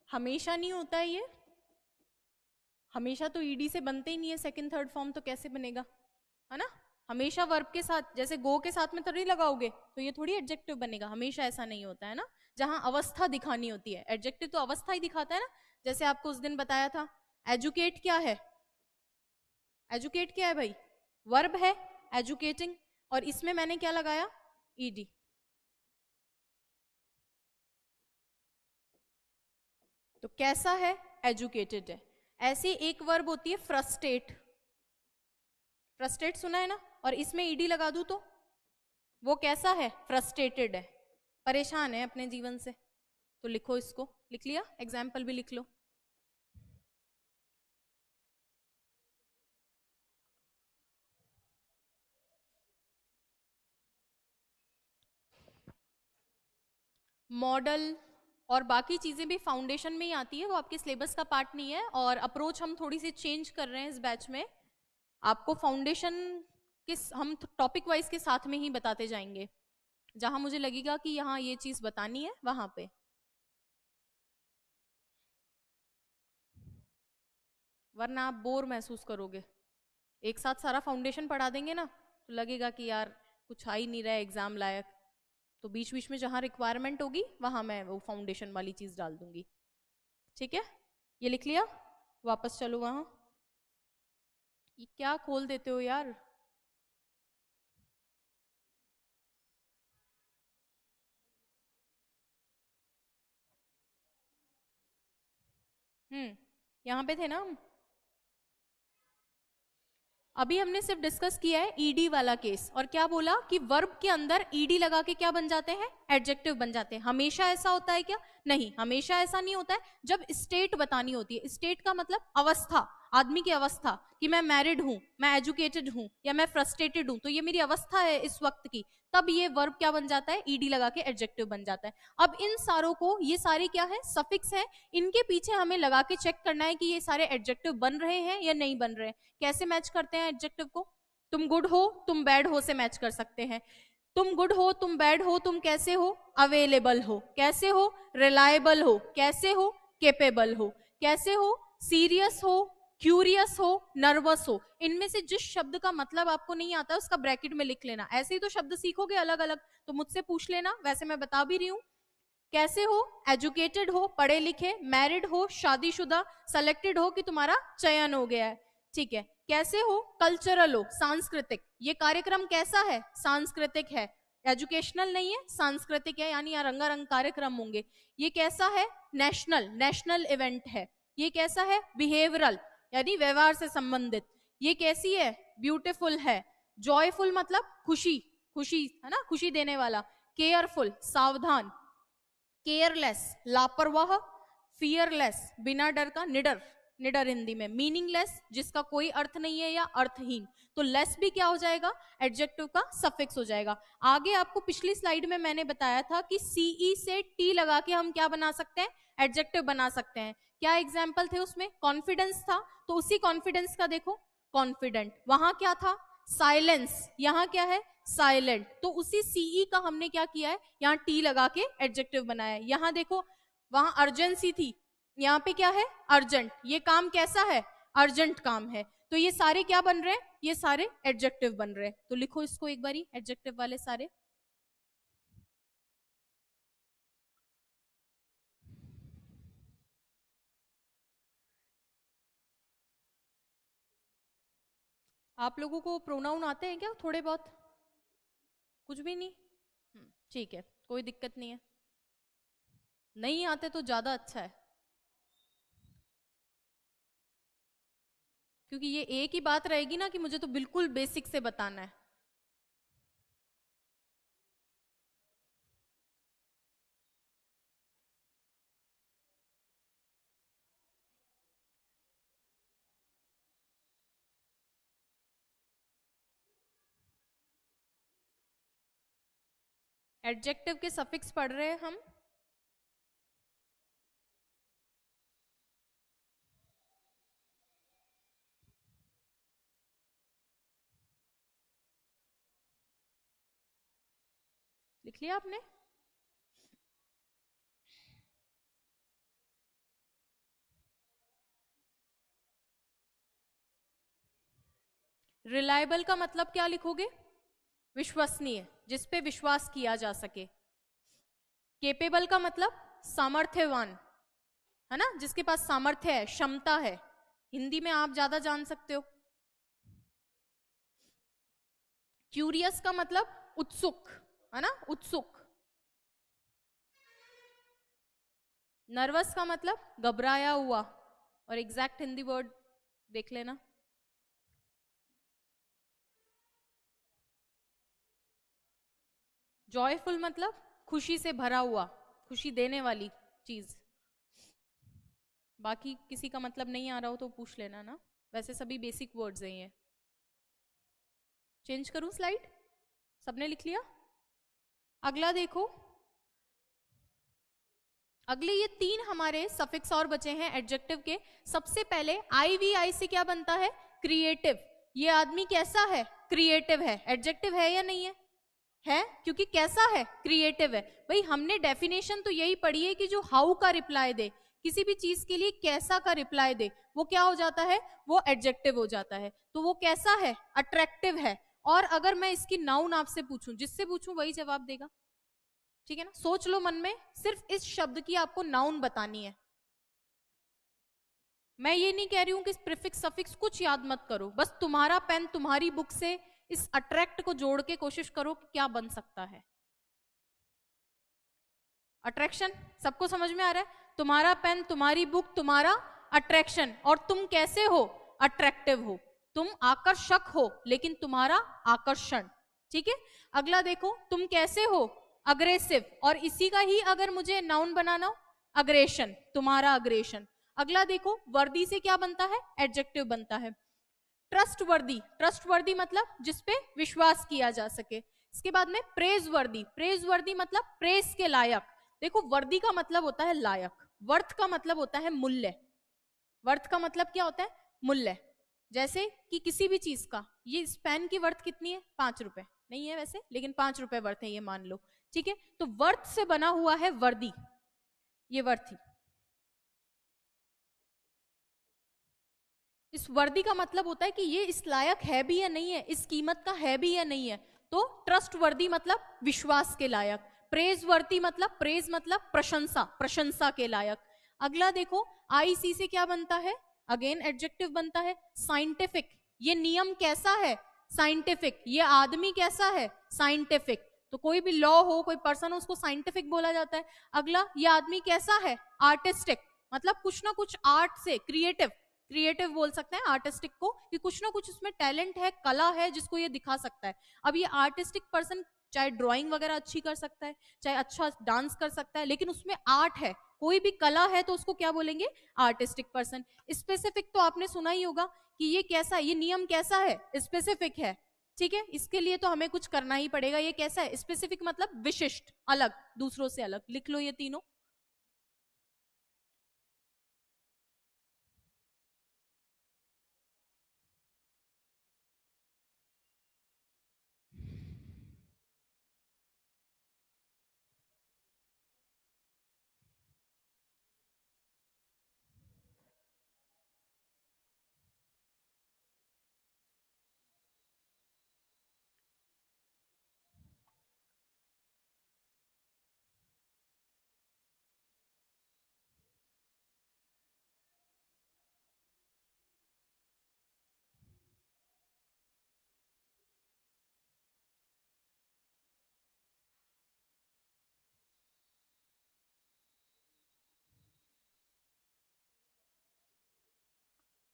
हमेशा नहीं होता है ये, हमेशा तो ईडी से बनते ही नहीं है सेकंड थर्ड फॉर्म, तो कैसे बनेगा, है ना। हमेशा वर्ब के साथ, जैसे गो के साथ में थोड़ी लगाओगे तो ये थोड़ी एडजेक्टिव बनेगा, हमेशा ऐसा नहीं होता है ना। जहां अवस्था दिखानी होती है, एडजेक्टिव तो अवस्था ही दिखाता है ना। जैसे आपको उस दिन बताया था, एजुकेट क्या है, एजुकेट क्या है भाई, वर्ब है, एजुकेटिंग, और इसमें मैंने क्या लगाया, ईडी। तो कैसा है, एजुकेटेड है। ऐसी एक वर्ब होती है फ्रस्ट्रेट, फ्रस्ट्रेट सुना है ना, और इसमें ईडी लगा दूं तो वो कैसा है, फ्रस्ट्रेटेड है, परेशान है अपने जीवन से। तो लिखो, इसको लिख लिया, एग्जाम्पल भी लिख लो। मॉडल और बाकी चीजें भी फाउंडेशन में ही आती है, वो आपके सिलेबस का पार्ट नहीं है, और अप्रोच हम थोड़ी सी चेंज कर रहे हैं इस बैच में। आपको फाउंडेशन किस, हम टॉपिक वाइज के साथ में ही बताते जाएंगे, जहां मुझे लगेगा कि यहाँ ये चीज बतानी है वहां पे। वरना आप बोर महसूस करोगे, एक साथ सारा फाउंडेशन पढ़ा देंगे ना, तो लगेगा कि यार कुछ आ ही नहीं रहा है एग्जाम लायक। तो बीच बीच में जहां रिक्वायरमेंट होगी वहां मैं वो फाउंडेशन वाली चीज डाल दूंगी। ठीक है, ये लिख लिया, वापस चलो वहां। ये क्या खोल देते हो यार। यहाँ पे थे ना हम, अभी हमने सिर्फ डिस्कस किया है ईडी वाला केस, और क्या बोला कि वर्ब के अंदर ईडी लगा के क्या बन जाते हैं, एडजेक्टिव बन जाते हैं। हमेशा ऐसा होता है क्या, नहीं, हमेशा ऐसा नहीं होता है। जब स्टेट बतानी होती है, स्टेट का मतलब अवस्था, आदमी की अवस्था, कि मैं मैरिड हूं, मैं एजुकेटेड हूं, या मैं फ्रस्ट्रेटेड हूं, तो ये मेरी अवस्था है इस वक्त की, तब ये वर्ब क्या बन जाता है, ईडी लगा के एडजेक्टिव बन जाता है। अब इन सारों को, ये सारे क्या है, सफिक्स है, इनके पीछे हमें लगा के चेक करना है कि ये सारे एडजेक्टिव बन रहे हैं या नहीं बन रहे हैं। कैसे मैच करते हैं एडजेक्टिव को, तुम गुड हो, तुम बैड हो से मैच कर सकते हैं। तुम गुड हो, तुम बैड हो, तुम कैसे हो, अवेलेबल हो, कैसे हो, रिलायबल हो, कैसे हो, केपेबल हो, कैसे हो, सीरियस हो, क्यूरियस हो, नर्वस हो। इनमें से जिस शब्द का मतलब आपको नहीं आता उसका ब्रैकेट में लिख लेना। ऐसे ही तो शब्द सीखोगे अलग अलग, तो मुझसे पूछ लेना, वैसे मैं बता भी रही हूं। कैसे हो, एजुकेटेड हो, पढ़े लिखे, मैरिड हो, शादीशुदा, सेलेक्टेड हो कि तुम्हारा चयन हो गया है, ठीक है। कैसे हो, कल्चरल हो, सांस्कृतिक, ये कार्यक्रम कैसा है, सांस्कृतिक है, एजुकेशनल नहीं है, सांस्कृतिक है, यानी यहाँ रंगारंग कार्यक्रम होंगे। ये कैसा है, नेशनल, नेशनल इवेंट है। ये कैसा है, बिहेवियरल, यानी व्यवहार से संबंधित। ये कैसी है, ब्यूटीफुल है। जॉयफुल मतलब खुशी, खुशी है ना, खुशी देने वाला। केयरफुल, सावधान। केयरलेस, लापरवाह। फियरलेस, बिना डर का, निडर, निडर हिंदी में। मीनिंगलेस, जिसका कोई अर्थ नहीं है या अर्थहीन, तो लेस भी क्या हो जाएगा, एडजेक्टिव का सफिक्स हो जाएगा। आगे आपको पिछली स्लाइड में मैंने बताया था कि सीई से टी लगा के हम क्या बना सकते हैं, एडजेक्टिव बना सकते हैं। क्या एग्जाम्पल थे उसमें, कॉन्फिडेंस था, तो उसी कॉन्फिडेंस का देखो, कॉन्फिडेंट। वहां क्या था, साइलेंस, यहां क्या है, साइलेंट। तो उसी सीई का हमने क्या किया है, यहाँ टी लगा के एडजेक्टिव बनाया है। यहाँ देखो, वहां अर्जेंसी थी, यहाँ पे क्या है, अर्जेंट। ये काम कैसा है, अर्जेंट काम है। तो ये सारे क्या बन रहे हैं, ये सारे एडजेक्टिव बन रहे हैं। तो लिखो इसको एक बारी, एडजेक्टिव वाले सारे। आप लोगों को प्रोनाउन आते हैं क्या, थोड़े बहुत, कुछ भी नहीं, ठीक है, कोई दिक्कत नहीं है। नहीं आते तो ज्यादा अच्छा है, क्योंकि ये एक ही बात रहेगी ना कि मुझे तो बिल्कुल बेसिक से बताना है। एडजेक्टिव के सफिक्स पढ़ रहे हैं हम। लिख लिया आपने, रिलायबल का मतलब क्या लिखोगे? विश्वसनीय, जिस पे विश्वास किया जा सके। केपेबल का मतलब सामर्थ्यवान, है ना, जिसके पास सामर्थ्य है, क्षमता है। हिंदी में आप ज्यादा जान सकते हो। क्यूरियस का मतलब उत्सुक, है ना, उत्सुक। नर्वस का मतलब घबराया हुआ, और एग्जैक्ट हिंदी वर्ड देख लेना। जॉयफुल मतलब खुशी से भरा हुआ, खुशी देने वाली चीज। बाकी किसी का मतलब नहीं आ रहा हो तो पूछ लेना ना, वैसे सभी बेसिक वर्ड्स हैं ये। चेंज करूं स्लाइड? सबने लिख लिया? अगला देखो, अगले ये तीन हमारे सफिक्स और बचे हैं एडजेक्टिव के। सबसे पहले आईवीआई से क्या बनता है? क्रिएटिव। ये आदमी कैसा है? क्रिएटिव है। एडजेक्टिव है या नहीं है? है, क्योंकि कैसा है? क्रिएटिव है। भाई हमने डेफिनेशन तो यही पढ़ी है कि जो हाउ का रिप्लाई दे, किसी भी चीज के लिए कैसा का रिप्लाई दे, वो क्या हो जाता है? वो एडजेक्टिव हो जाता है। तो वो कैसा है? अट्रैक्टिव है। और अगर मैं इसकी नाउन आपसे पूछूं, जिससे पूछूं वही जवाब देगा, ठीक है ना? सोच लो मन में, सिर्फ इस शब्द की आपको नाउन बतानी है। मैं ये नहीं कह रही हूं कि प्रीफिक्स सफिक्स कुछ याद मत करो, बस तुम्हारा पेन तुम्हारी बुक से इस अट्रैक्ट को जोड़ के कोशिश करो कि क्या बन सकता है। अट्रैक्शन सबको समझ में आ रहा है? तुम्हारा पेन, तुम्हारी बुक, तुम्हारा अट्रैक्शन। और तुम कैसे हो? अट्रैक्टिव हो। तुम आकर्षक हो, लेकिन तुम्हारा आकर्षण। ठीक है। अगला देखो, तुम कैसे हो? अग्रेसिव। और इसी का ही अगर मुझे नाउन बनाना हो, अग्रेशन, तुम्हारा अग्रेशन। अगला देखो, वर्दी से क्या बनता है? एडजेक्टिव बनता है। ट्रस्टवर्दी, ट्रस्टवर्दी मतलब जिसपे विश्वास किया जा सके। इसके बाद में प्रेजवर्दी, प्रेजवर्दी मतलब प्रेस के लायक। देखो वर्दी का मतलब होता है लायक, वर्थ का मतलब होता है मूल्य। वर्थ का मतलब क्या होता है? मूल्य। जैसे कि किसी भी चीज का, ये इस पेन की वर्थ कितनी है? 5 रुपए। नहीं है वैसे, लेकिन 5 रुपए वर्थ है, ये मान लो। ठीक है, तो वर्थ से बना हुआ है वर्दी, ये वर्थ थी। इस वर्दी का मतलब होता है कि ये इस लायक है भी या नहीं है, इस कीमत का है भी या नहीं है। तो ट्रस्ट वर्दी मतलब विश्वास के लायक। प्रेज वर्दी मतलब, प्रेज मतलब प्रशंसा, प्रशंसा के लायक। अगला देखो, आईसी से क्या बनता है? अगेन एडजेक्टिव बनता है। साइंटिफिक, ये नियम कैसा है? साइंटिफिक। ये आदमी कैसा है? साइंटिफिक। तो कोई भी लॉ हो, कोई पर्सन हो, उसको साइंटिफिक बोला जाता है। अगला, ये आदमी कैसा है? आर्टिस्टिक, मतलब कुछ ना कुछ आर्ट से, क्रिएटिव, क्रिएटिव बोल सकते हैं आर्टिस्टिक को, कि कुछ ना कुछ उसमें टैलेंट है, कला है, जिसको ये दिखा सकता है। अब ये आर्टिस्टिक पर्सन चाहे ड्राइंग वगैरह अच्छी कर सकता है, चाहे अच्छा डांस कर सकता है, लेकिन उसमें आर्ट है, कोई भी कला है, तो उसको क्या बोलेंगे? Artistic person. स्पेसिफिक तो आपने सुना ही होगा कि ये कैसा, ये नियम कैसा है? स्पेसिफिक है। ठीक है, इसके लिए तो हमें कुछ करना ही पड़ेगा। ये कैसा है? स्पेसिफिक मतलब विशिष्ट, अलग, दूसरों से अलग। लिख लो ये तीनों।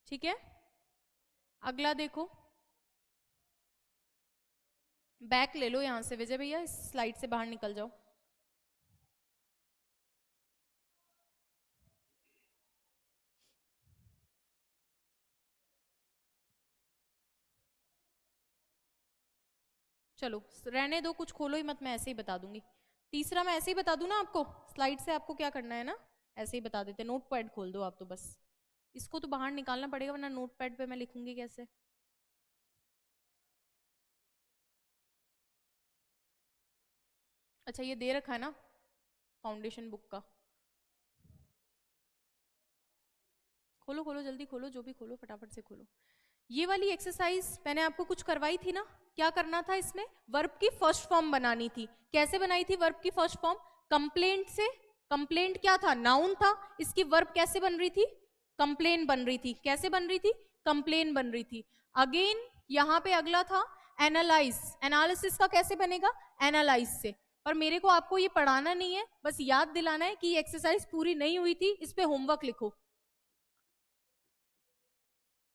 ठीक है, अगला देखो, बैक ले लो यहां से विजय भैया, इस स्लाइड से बाहर निकल जाओ। चलो रहने दो, कुछ खोलो ही मत, मैं ऐसे ही बता दूंगी। तीसरा मैं ऐसे ही बता दूं ना आपको, स्लाइड से आपको क्या करना है ना, ऐसे ही बता देते। नोट पैड खोल दो आप तो बस, इसको तो बाहर निकालना पड़ेगा, वरना नोट पैड पे मैं लिखूंगी कैसे? अच्छा ये दे रखा है ना फाउंडेशन बुक का, खोलो खोलो जल्दी खोलो, जो भी खोलो फटाफट से खोलो। ये वाली एक्सरसाइज मैंने आपको कुछ करवाई थी ना, क्या करना था इसमें, वर्ब की फर्स्ट फॉर्म बनानी थी। कैसे बनाई थी वर्ब की फर्स्ट फॉर्म, कंप्लेंट से। कंप्लेंट क्या था, नाउन था, इसकी वर्ब कैसे बन रही थी, कंप्लेन बन रही थी। कैसे बन रही थी, कंप्लेन बन रही थी। अगेन यहां पे अगला था एनालाइज, एनालिसिस का कैसे बनेगा, एनालाइज से। पर मेरे को आपको ये पढ़ाना नहीं है, बस याद दिलाना है कि ये एक्सरसाइज पूरी नहीं हुई थी, इस पे होमवर्क लिखो।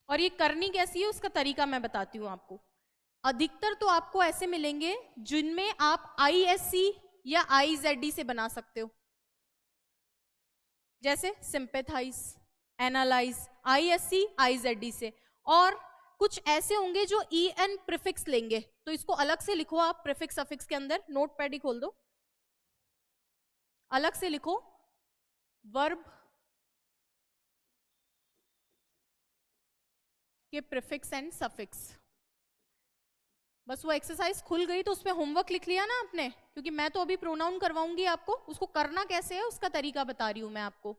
और ये करनी कैसी है उसका तरीका मैं बताती हूं आपको। अधिकतर तो आपको ऐसे मिलेंगे जिनमें आप ISC या IZD से बना सकते हो, जैसे सिंपेथाइज, एनालाइज, ISC IZD से। और कुछ ऐसे होंगे जो EN प्रीफिक्स लेंगे, तो इसको अलग से लिखो आप प्रीफिक्स सफिक्स के अंदर, नोट पैड ही खोल दो, अलग से लिखो वर्ब के प्रीफिक्स एंड सफिक्स। बस वो एक्सरसाइज खुल गई तो उसमें होमवर्क लिख लिया ना आपने, क्योंकि मैं तो अभी प्रोनाउन करवाऊंगी आपको, उसको करना कैसे है उसका तरीका बता रही हूं मैं आपको।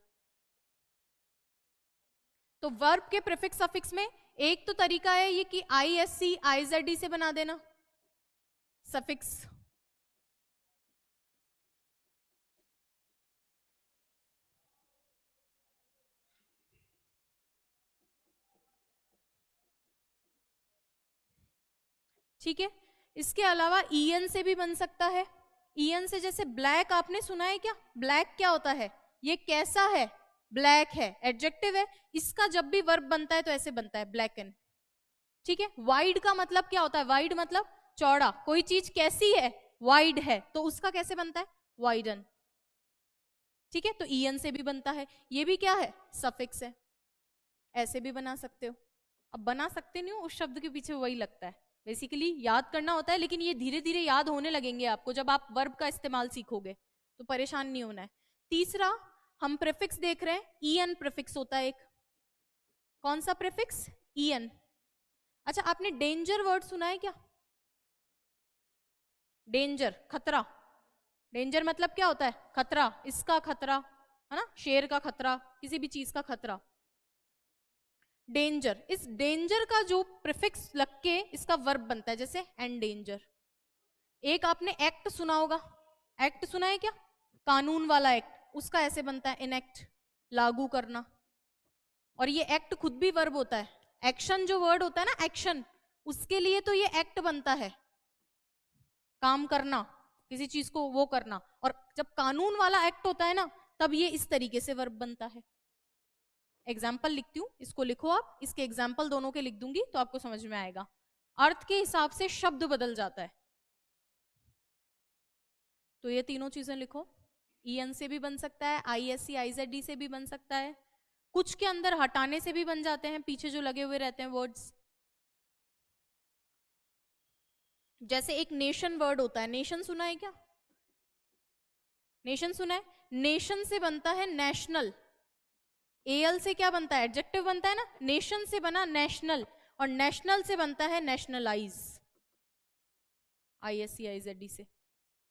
तो वर्ब के प्रीफिक्स सफिक्स में एक तो तरीका है ये कि ISC IZD से बना देना सफिक्स। ठीक है, इसके अलावा EN से भी बन सकता है। EN से जैसे ब्लैक, आपने सुना है क्या, ब्लैक क्या होता है, ये कैसा है, ब्लैक है, एडजेक्टिव है, इसका जब भी वर्ब बनता है तो ऐसे बनता है, ब्लैकन। ठीक है, वाइड का मतलब क्या होता है, वाइड मतलब चौड़ा, कोई चीज कैसी है, वाइड है, तो उसका कैसे बनता है, वाइडन। ठीक है, तो EN से भी बनता है, ये भी क्या है, सफिक्स है, ऐसे भी बना सकते हो। अब बना सकते नहीं हो, उस शब्द के पीछे वही लगता है, बेसिकली याद करना होता है, लेकिन ये धीरे धीरे याद होने लगेंगे आपको जब आप वर्ब का इस्तेमाल सीखोगे, तो परेशान नहीं होना है। तीसरा हम प्रीफिक्स देख रहे हैं, EN प्रीफिक्स होता है एक। कौन सा प्रीफिक्स, EN। अच्छा, आपने डेंजर वर्ड सुना है क्या, डेंजर, खतरा। डेंजर मतलब क्या होता है, खतरा, इसका खतरा है ना, शेर का खतरा, किसी भी चीज का खतरा। डेंजर, इस डेंजर का जो प्रीफिक्स लग के इसका वर्ब बनता है, जैसे एंडेंजर। एक आपने एक्ट सुना होगा, एक्ट सुना है क्या, कानून वाला एक्ट, उसका ऐसे बनता है इनएक्ट, लागू करना। और ये एक्ट खुद भी वर्ब होता है, एक्शन जो वर्ड होता है ना, एक्शन, उसके लिए तो ये एक्ट बनता है, काम करना, किसी चीज को वो करना। और जब कानून वाला एक्ट होता है ना, तब ये इस तरीके से वर्ब बनता है। एग्जाम्पल लिखती हूँ, इसको लिखो आप, इसके एग्जाम्पल दोनों के लिख दूंगी तो आपको समझ में आएगा। अर्थ के हिसाब से शब्द बदल जाता है, तो ये तीनों चीजें लिखो। EN से भी बन सकता है, ISC IZD से भी बन सकता है, कुछ के अंदर हटाने से भी बन जाते हैं, पीछे जो लगे हुए रहते हैं वर्ड्स। जैसे एक नेशन वर्ड होता है, नेशन सुना है क्या, नेशन सुना है, नेशन से बनता है नेशनल। AL से क्या बनता है, एडजेक्टिव बनता है ना, नेशन से बना नेशनल, और नेशनल से बनता है नेशनलाइज, ISC IZD से।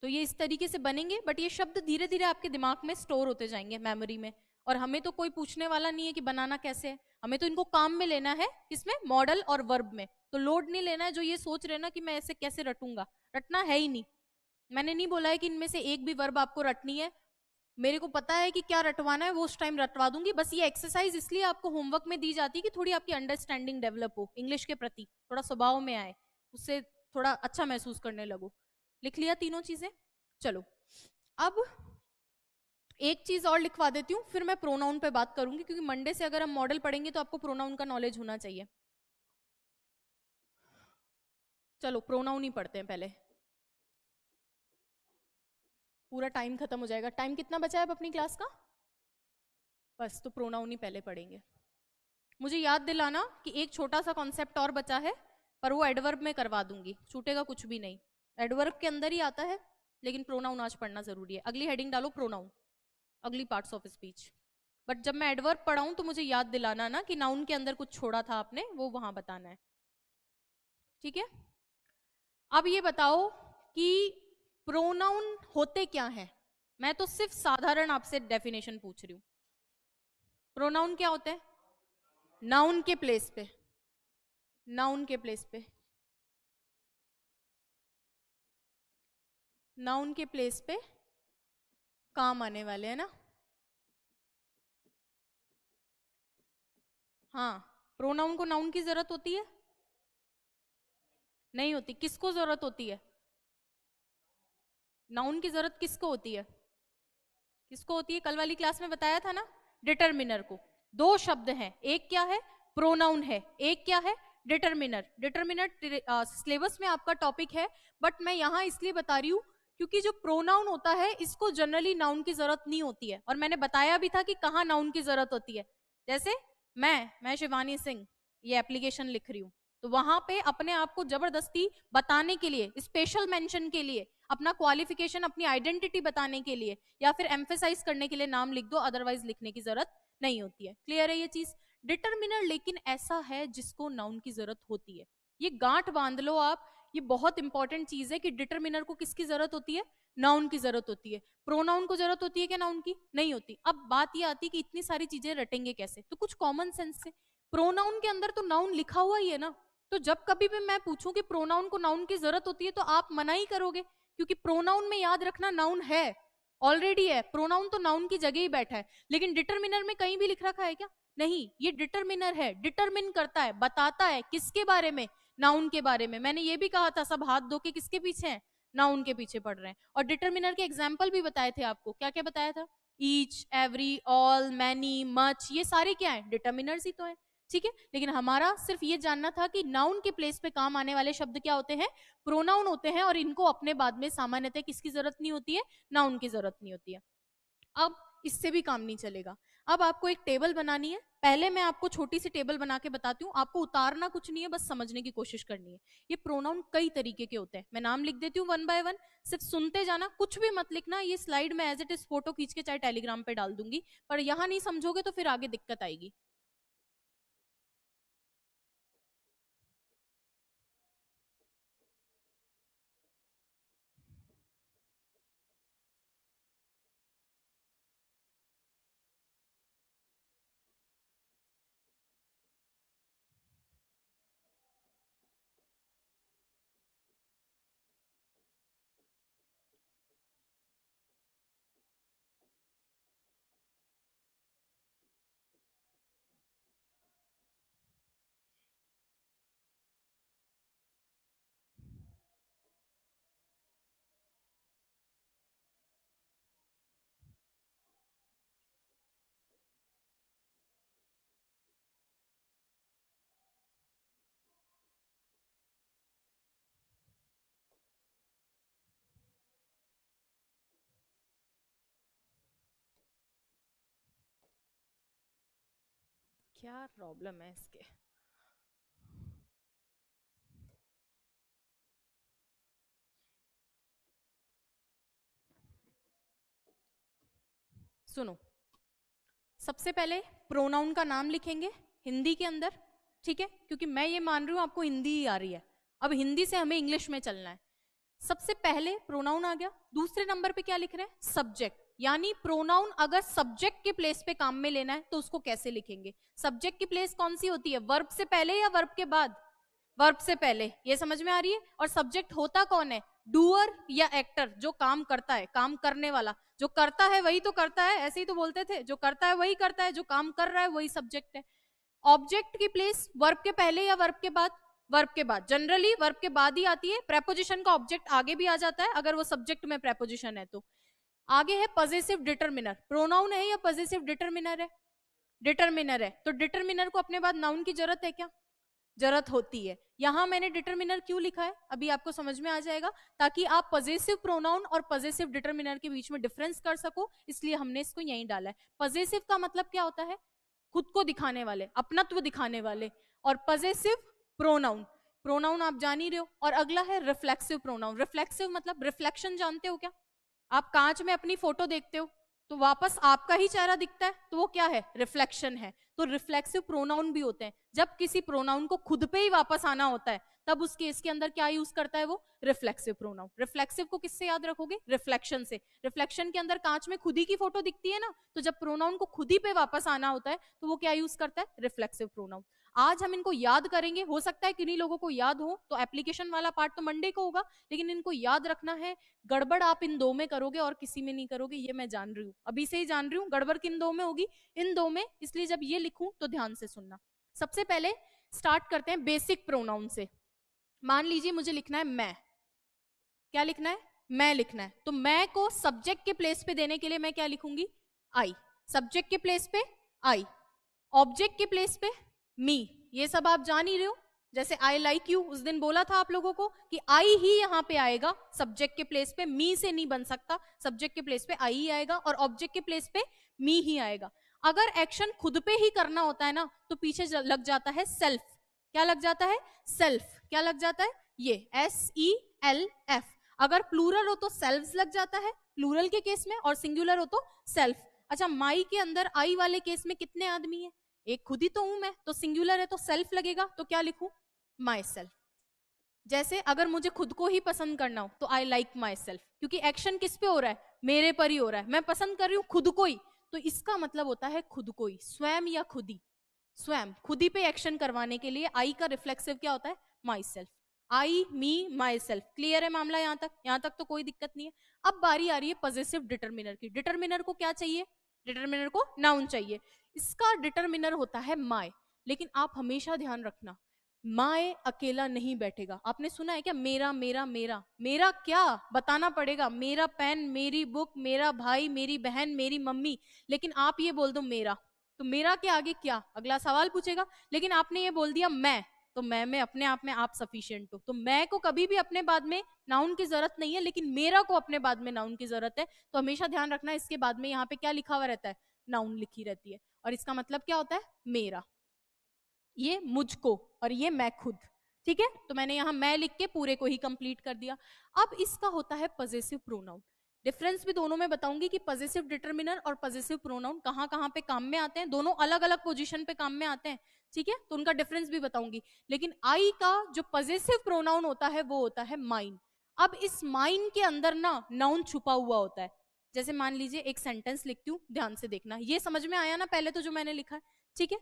तो ये इस तरीके से बनेंगे, बट ये शब्द धीरे धीरे आपके दिमाग में स्टोर होते जाएंगे, मेमोरी में। और हमें तो कोई पूछने वाला नहीं है कि बनाना कैसे है, हमें तो इनको काम में लेना है, किसमें, मॉडल और वर्ब में। तो लोड नहीं लेना है जो ये सोच रहे ना कि मैं ऐसे कैसे रटूंगा, रटना है ही नहीं। मैंने नहीं बोला है कि इनमें से एक भी वर्ब आपको रटनी है, मेरे को पता है कि क्या रटवाना है, वो उस टाइम रटवा दूंगी। बस ये एक्सरसाइज इसलिए आपको होमवर्क में दी जाती है कि थोड़ी आपकी अंडरस्टैंडिंग डेवलप हो, इंग्लिश के प्रति थोड़ा स्वभाव में आए, उससे थोड़ा अच्छा महसूस करने लगो। लिख लिया तीनों चीजें, चलो अब एक चीज और लिखवा देती हूँ, फिर मैं प्रोनाउन पे बात करूंगी, क्योंकि मंडे से अगर हम मॉडल पढ़ेंगे तो आपको प्रोनाउन का नॉलेज होना चाहिए। चलो प्रोनाउन ही पढ़ते हैं पहले, पूरा टाइम खत्म हो जाएगा। टाइम कितना बचा है अब अपनी क्लास का, बस, तो प्रोनाउन ही पहले पढ़ेंगे। मुझे याद दिलाना कि एक छोटा सा कॉन्सेप्ट और बचा है, पर वो एडवर्ब में करवा दूंगी, छूटेगा कुछ भी नहीं, एडवर्ब के अंदर ही आता है, लेकिन प्रोनाउन आज पढ़ना जरूरी है। अगली हेडिंग डालो प्रोनाउन, अगली पार्ट्स ऑफ स्पीच। बट जब मैं एडवर्ब पढ़ाऊं तो मुझे याद दिलाना ना कि नाउन के अंदर कुछ छोड़ा था आपने, वो वहां बताना है, ठीक है। अब ये बताओ कि प्रोनाउन होते क्या हैं, मैं तो सिर्फ साधारण आपसे डेफिनेशन पूछ रही हूं। प्रोनाउन क्या होते हैं, नाउन के प्लेस पे, नाउन के प्लेस पे, नाउन के प्लेस पे काम आने वाले, है ना? हाँ, प्रोनाउन को नाउन की जरूरत होती है? नहीं होती। किसको जरूरत होती है? नाउन की जरूरत किसको होती है? किसको होती है? कल वाली क्लास में बताया था ना, डिटरमिनर को। दो शब्द हैं, एक क्या है? प्रोनाउन है, एक क्या है? डिटरमिनर। डिटरमिनर सिलेबस में आपका टॉपिक है, बट मैं यहां इसलिए बता रही हूं क्योंकि जो प्रोनाउन होता है इसको जनरली नाउन की जरूरत नहीं होती है, और मैंने बताया भी था कि कहाँ नाउन की जरूरत होती है। जैसे मैं शिवानी सिंह ये एप्लीकेशन लिख रही हूँ, तो वहां पे अपने आप को जबरदस्ती बताने के लिए, स्पेशल मेंशन के लिए, अपना क्वालिफिकेशन, अपनी आइडेंटिटी बताने के लिए, या फिर एम्फेसाइज करने के लिए नाम लिख दो, अदरवाइज लिखने की जरूरत नहीं होती है। क्लियर है ये चीज? डिटरमिनर लेकिन ऐसा है जिसको नाउन की जरूरत होती है। ये गांठ बांध लो आप, ये बहुत इंपॉर्टेंट चीज है कि डिटरमिनर को किसकी जरूरत होती है? नाउन की जरूरत होती है। प्रोनाउन को जरूरत होती है क्या नाउन की? नहीं होती। अब बात ये आती है कि इतनी सारी चीजें रटेंगे कैसे? तो कुछ कॉमन सेंस से, प्रोनाउन के अंदर तो नाउन लिखा हुआ ही है ना, तो जब कभी भी मैं पूछूं कि प्रोनाउन को नाउन की जरूरत होती है तो आप मना ही करोगे, क्योंकि प्रोनाउन में याद रखना नाउन है, ऑलरेडी है। प्रोनाउन तो नाउन की जगह ही बैठा है। लेकिन डिटरमिनर में कहीं भी लिख रखा है क्या? नहीं, ये डिटरमिनर है, डिटरमिन करता है, बताता है किसके बारे में? नाउन के बारे में। मैंने ये भी कहा था सब हाथ धो के किसके पीछे हैं? नाउन के पीछे पड़ रहे हैं। और डिटरमिनर के एग्जाम्पल भी बताए थे आपको। क्या क्या बताया था? Each, every, all, many, much, ये सारे क्या है? डिटरमिनर्स ही तो है। ठीक है, लेकिन हमारा सिर्फ ये जानना था कि नाउन के प्लेस पे काम आने वाले शब्द क्या होते हैं? प्रोनाउन होते हैं, और इनको अपने बाद में सामान्यतः किसकी जरूरत नहीं होती है? नाउन की जरूरत नहीं होती है। अब इससे भी काम नहीं चलेगा। अब आपको एक टेबल बनानी है। पहले मैं आपको छोटी सी टेबल बना के बताती हूँ, आपको उतारना कुछ नहीं है, बस समझने की कोशिश करनी है। ये प्रोनाउन कई तरीके के होते हैं, मैं नाम लिख देती हूँ वन बाय वन, सिर्फ सुनते जाना, कुछ भी मत लिखना। ये स्लाइड में एज इट इज फोटो खींच के चाहे टेलीग्राम पे डाल दूंगी, पर यहां नहीं समझोगे तो फिर आगे दिक्कत आएगी। क्या प्रॉब्लम है इसके? सुनो, सबसे पहले प्रोनाउन का नाम लिखेंगे हिंदी के अंदर, ठीक है? क्योंकि मैं ये मान रही हूं आपको हिंदी ही आ रही है, अब हिंदी से हमें इंग्लिश में चलना है। सबसे पहले प्रोनाउन आ गया। दूसरे नंबर पे क्या लिख रहे हैं? सब्जेक्ट। यानी प्रोनाउन अगर सब्जेक्ट के प्लेस पे काम में लेना है तो उसको कैसे लिखेंगे? सब्जेक्ट की प्लेस कौन सी होती है? वर्ब से पहले या वर्ब के बाद? वर्ब से पहले। ये समझ में आ रही है? और सब्जेक्ट होता कौन है? डूअर या एक्टर, जो काम करता है, काम करने वाला। जो करता है वही तो करता है, ऐसे ही तो बोलते थे, जो करता है वही करता है, जो काम कर रहा है वही सब्जेक्ट है। ऑब्जेक्ट की प्लेस वर्ब के पहले या वर्ब के बाद? वर्ब के बाद। जनरली वर्ब के बाद ही आती है। प्रेपोजिशन का ऑब्जेक्ट आगे भी आ जाता है अगर वो सब्जेक्ट में प्रेपोजिशन है तो। आगे है पजेसिव डिटरमिनर। प्रोनाउन है या पजेसिव डिटरमिनर है? डिटरमिनर है। तो डिटरमिनर को अपने बाद नाउन की जरूरत है क्या? जरूरत होती है। यहां मैंने डिटरमिनर क्यों लिखा है अभी आपको समझ में आ जाएगा, ताकि आप पजेसिव प्रोनाउन और पजेसिव डिटरमिनर के बीच में डिफरेंस कर सको, इसलिए हमने इसको यहीं डाला है। पजेसिव का मतलब क्या होता है? खुद को दिखाने वाले, अपनत्व दिखाने वाले। और पजेसिव प्रोनाउन, प्रोनाउन आप जान ही रहे हो। और अगला है रिफ्लेक्सिव प्रोनाउन। रिफ्लेक्सिव मतलब रिफ्लेक्शन जानते हो क्या? आप कांच में अपनी फोटो देखते हो तो वापस आपका ही चेहरा दिखता है, तो वो क्या है? रिफ्लेक्शन है। तो रिफ्लेक्सिव प्रोनाउन भी होते हैं। जब किसी प्रोनाउन को खुद पे ही वापस आना होता है तब उस केस के अंदर क्या यूज करता है वो? Reflexive pronoun. रिफ्लेक्सिव को किससे याद रखोगे? रिफ्लेक्शन से। रिफ्लेक्शन के अंदर कांच में खुद ही की फोटो दिखती है ना, तो जब प्रोनाउन को खुद ही पे वापस आना होता है तो वो क्या यूज करता है? Reflexive pronoun. आज हम इनको याद करेंगे, हो सकता है किन्हीं लोगों को याद हो, तो एप्लीकेशन वाला पार्ट तो मंडे को होगा, लेकिन इनको याद रखना है। गड़बड़ आप इन दो में करोगे और किसी में नहीं करोगे, ये मैं जान रही हूँ, अभी से ही जान रही हूँ। गड़बड़ किन दो में होगी? इन दो में। इसलिए जब ये लिखूं तो ध्यान से सुनना। सबसे पहले स्टार्ट करते हैं बेसिक प्रोनाउन से। मान लीजिए मुझे लिखना है मैं। क्या लिखना है? मैं लिखना है। तो मैं को सब्जेक्ट के प्लेस पे देने के लिए मैं क्या लिखूंगी? आई। सब्जेक्ट के प्लेस पे आई, ऑब्जेक्ट के प्लेस पे मी। ये सब आप जान ही रहे हो। जैसे आई लाइक यू, उस दिन बोला था आप लोगों को कि आई ही यहां पे आएगा सब्जेक्ट के प्लेस पे, मी से नहीं बन सकता। सब्जेक्ट के प्लेस पे आई ही आएगा और ऑब्जेक्ट के प्लेस पे मी ही आएगा। अगर एक्शन खुद पे ही करना होता है ना, तो पीछे लग जाता है सेल्फ। क्या लग जाता है? सेल्फ। क्या लग जाता है? ये SELF। अगर प्लूरल हो तो सेल्व्स लग जाता है प्लूरल के केस में, और सिंगुलर हो तो सेल्फ। अच्छा, माई के अंदर आई वाले केस में कितने आदमी है? एक खुद ही तो हूं मैं, तो सिंगुलर है तो सेल्फ लगेगा। तो क्या लिखूं? My self. जैसे अगर मुझे खुद को ही पसंद करना हो तो आई लाइक माई सेल्फ, क्योंकि एक्शन किस पे हो रहा है? मेरे पर ही हो रहा है। मैं पसंद कर रही हूँ खुद को ही, तो इसका मतलब होता है खुद को ही, स्वयं या खुद ही। स्वयं, खुद ही पे एक्शन करवाने के लिए आई का रिफ्लेक्सिव क्या होता है? My self. I, me, my self. Clear है मामला यहां तक? यहां तक तो कोई दिक्कत नहीं है। अब बारी आ रही है पॉजिटिव डिटर्मिनर की। डिटर्मिनर को क्या चाहिए? डिटर्मिनर को नाउन चाहिए। इसका डिटर्मिनर होता है माय। लेकिन आप हमेशा ध्यान रखना, माय अकेला नहीं बैठेगा। आपने सुना है क्या? मेरा मेरा मेरा। मेरा क्या बताना पड़ेगा? मेरा पेन, मेरी बुक, मेरा भाई, मेरी बहन, मेरी मम्मी। लेकिन आप ये बोल दो मेरा, तो मेरा के आगे क्या? अगला सवाल पूछेगा। लेकिन आपने ये बोल दिया मैं, तो मैं में अपने आप में आप सफिशिएंट हो। तो मैं को कभी भी अपने बाद में नाउन की जरूरत नहीं है, लेकिन मेरा को अपने बाद में नाउन की जरूरत है। तो हमेशा ध्यान रखना, इसके बाद में यहाँ पे क्या लिखा हुआ रहता है? नाउन लिखी रहती है। और इसका मतलब क्या होता है? मेरा। ये मुझको, और ये मैं खुद। ठीक है, तो मैंने यहाँ मैं लिख के पूरे को ही कंप्लीट कर दिया। अब इसका होता है पॉजेसिव प्रोनाउन। डिफरेंस भी दोनों में बताऊंगी कि पॉजेसिव डिटरमिनर और पॉजेसिव प्रोनाउन कहाँ कहाँ पे काम में आते हैं। दोनों अलग अलग पोजीशन पे काम में आते हैं। ठीक है, तो उनका डिफरेंस भी बताऊंगी। लेकिन आई का जो पॉजेसिव प्रोनाउन होता है वो होता है माइन। अब इस माइन के अंदर ना नाउन छुपा हुआ होता है। जैसे मान लीजिए एक सेंटेंस लिखती हूँ, ध्यान से देखना। ये समझ में आया ना पहले तो जो मैंने लिखा है? ठीक है,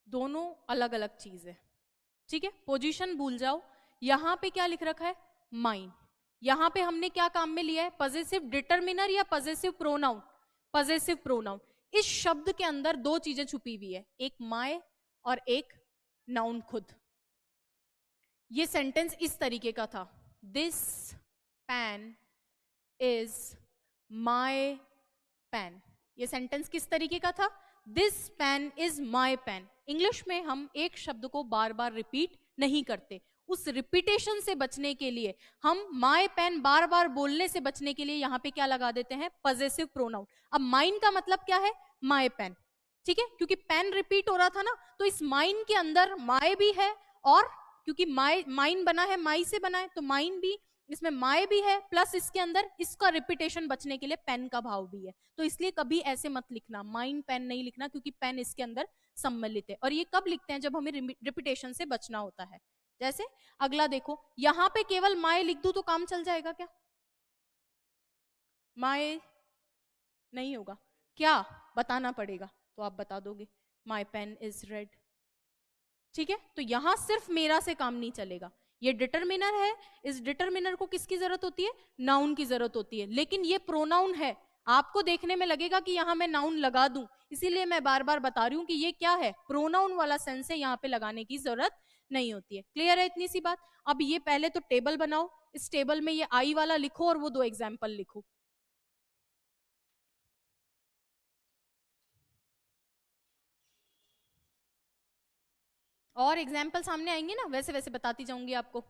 दोनों अलग अलग चीज है। ठीक है, पोजीशन भूल जाओ। यहां पे क्या लिख रखा है? माइन। यहां पे हमने क्या काम में लिया है? पॉजेसिव डिटरमिनर या पॉजेसिव प्रोनाउन? Possessive pronoun. इस शब्द के अंदर दो चीजें छुपी हुई है, एक माय और एक नाउन खुद। ये सेंटेंस इस तरीके का था, this pen is my pen. ये सेंटेंस किस तरीके का था? This pen is my pen. English में हम एक शब्द को बार बार रिपीट नहीं करते। उस रिपीटेशन से बचने के लिए, हम माई पेन बार बार बोलने से बचने के लिए यहाँ पे क्या लगा देते हैं? Possessive pronoun. अब माइन का मतलब क्या है? My pen. ठीक है, क्योंकि पेन रिपीट हो रहा था ना, तो इस माइन के अंदर माई भी है, और क्योंकि माइन बना है माई से बना है, तो माइन भी, इसमें माय भी है, प्लस इसके अंदर इसका रिपीटेशन बचने के लिए पेन का भाव भी है। तो इसलिए कभी ऐसे मत लिखना, माइंड पेन नहीं लिखना, क्योंकि पेन इसके अंदर सम्मिलित है। और ये कब लिखते हैं? जब हमें रिपीटेशन से बचना होता है। जैसे अगला देखो, यहां पे केवल माय लिख दूं तो काम चल जाएगा क्या? माय नहीं होगा क्या? बताना पड़ेगा, तो आप बता दोगे माय पेन इज रेड। ठीक है, तो यहां सिर्फ मेरा से काम नहीं चलेगा। ये डिटरमिनर है, इस डिटरमिनर को किसकी जरूरत होती है? नाउन की जरूरत होती है। लेकिन ये प्रोनाउन है, आपको देखने में लगेगा कि यहां मैं नाउन लगा दूं, इसीलिए मैं बार बार बता रही हूं कि ये क्या है? प्रोनाउन वाला सेंस है, यहां पे लगाने की जरूरत नहीं होती है। क्लियर है इतनी सी बात? अब ये पहले तो टेबल बनाओ, इस टेबल में ये आई वाला लिखो और वो दो एग्जाम्पल लिखो। और एग्जाम्पल सामने आएंगे ना, वैसे वैसे बताती जाऊंगी आपको।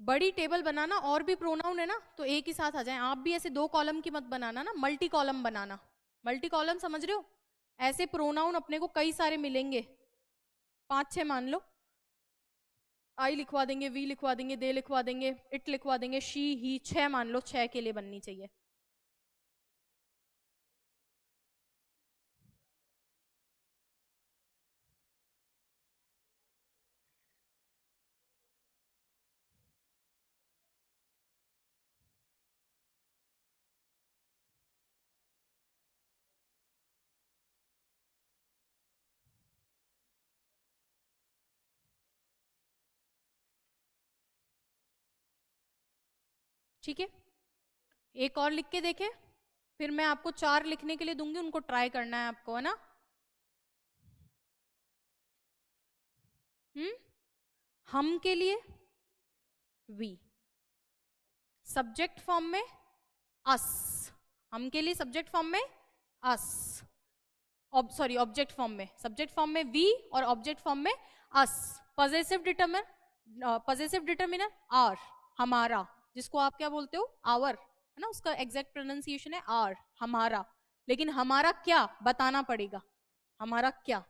बड़ी टेबल बनाना, और भी प्रोनाउन है ना, तो एक ही साथ आ जाए। आप भी ऐसे दो कॉलम की मत बनाना ना, मल्टी कॉलम बनाना। मल्टी कॉलम समझ रहे हो? ऐसे प्रोनाउन अपने को कई सारे मिलेंगे, 5-6 मान लो। आई लिखवा देंगे, वी लिखवा देंगे, दे लिखवा देंगे, इट लिखवा देंगे, शी ही, 6 मान लो, 6 के लिए बननी चाहिए। ठीक है, एक और लिख के देखे, फिर मैं आपको 4 लिखने के लिए दूंगी, उनको ट्राई करना है आपको, है ना। हम के लिए वी, सब्जेक्ट फॉर्म में अस, हम के लिए सब्जेक्ट फॉर्म में अस, सॉरी ऑब्जेक्ट फॉर्म में, सब्जेक्ट फॉर्म में वी और ऑब्जेक्ट फॉर्म में अस। पजेसिव डिटर्मिनर आर, हमारा, जिसको आप क्या बोलते हो, आवर, है ना, उसका एग्जैक्ट प्रोनाउंसिएशन है आर, हमारा। लेकिन हमारा क्या बताना पड़ेगा, हमारा क्या।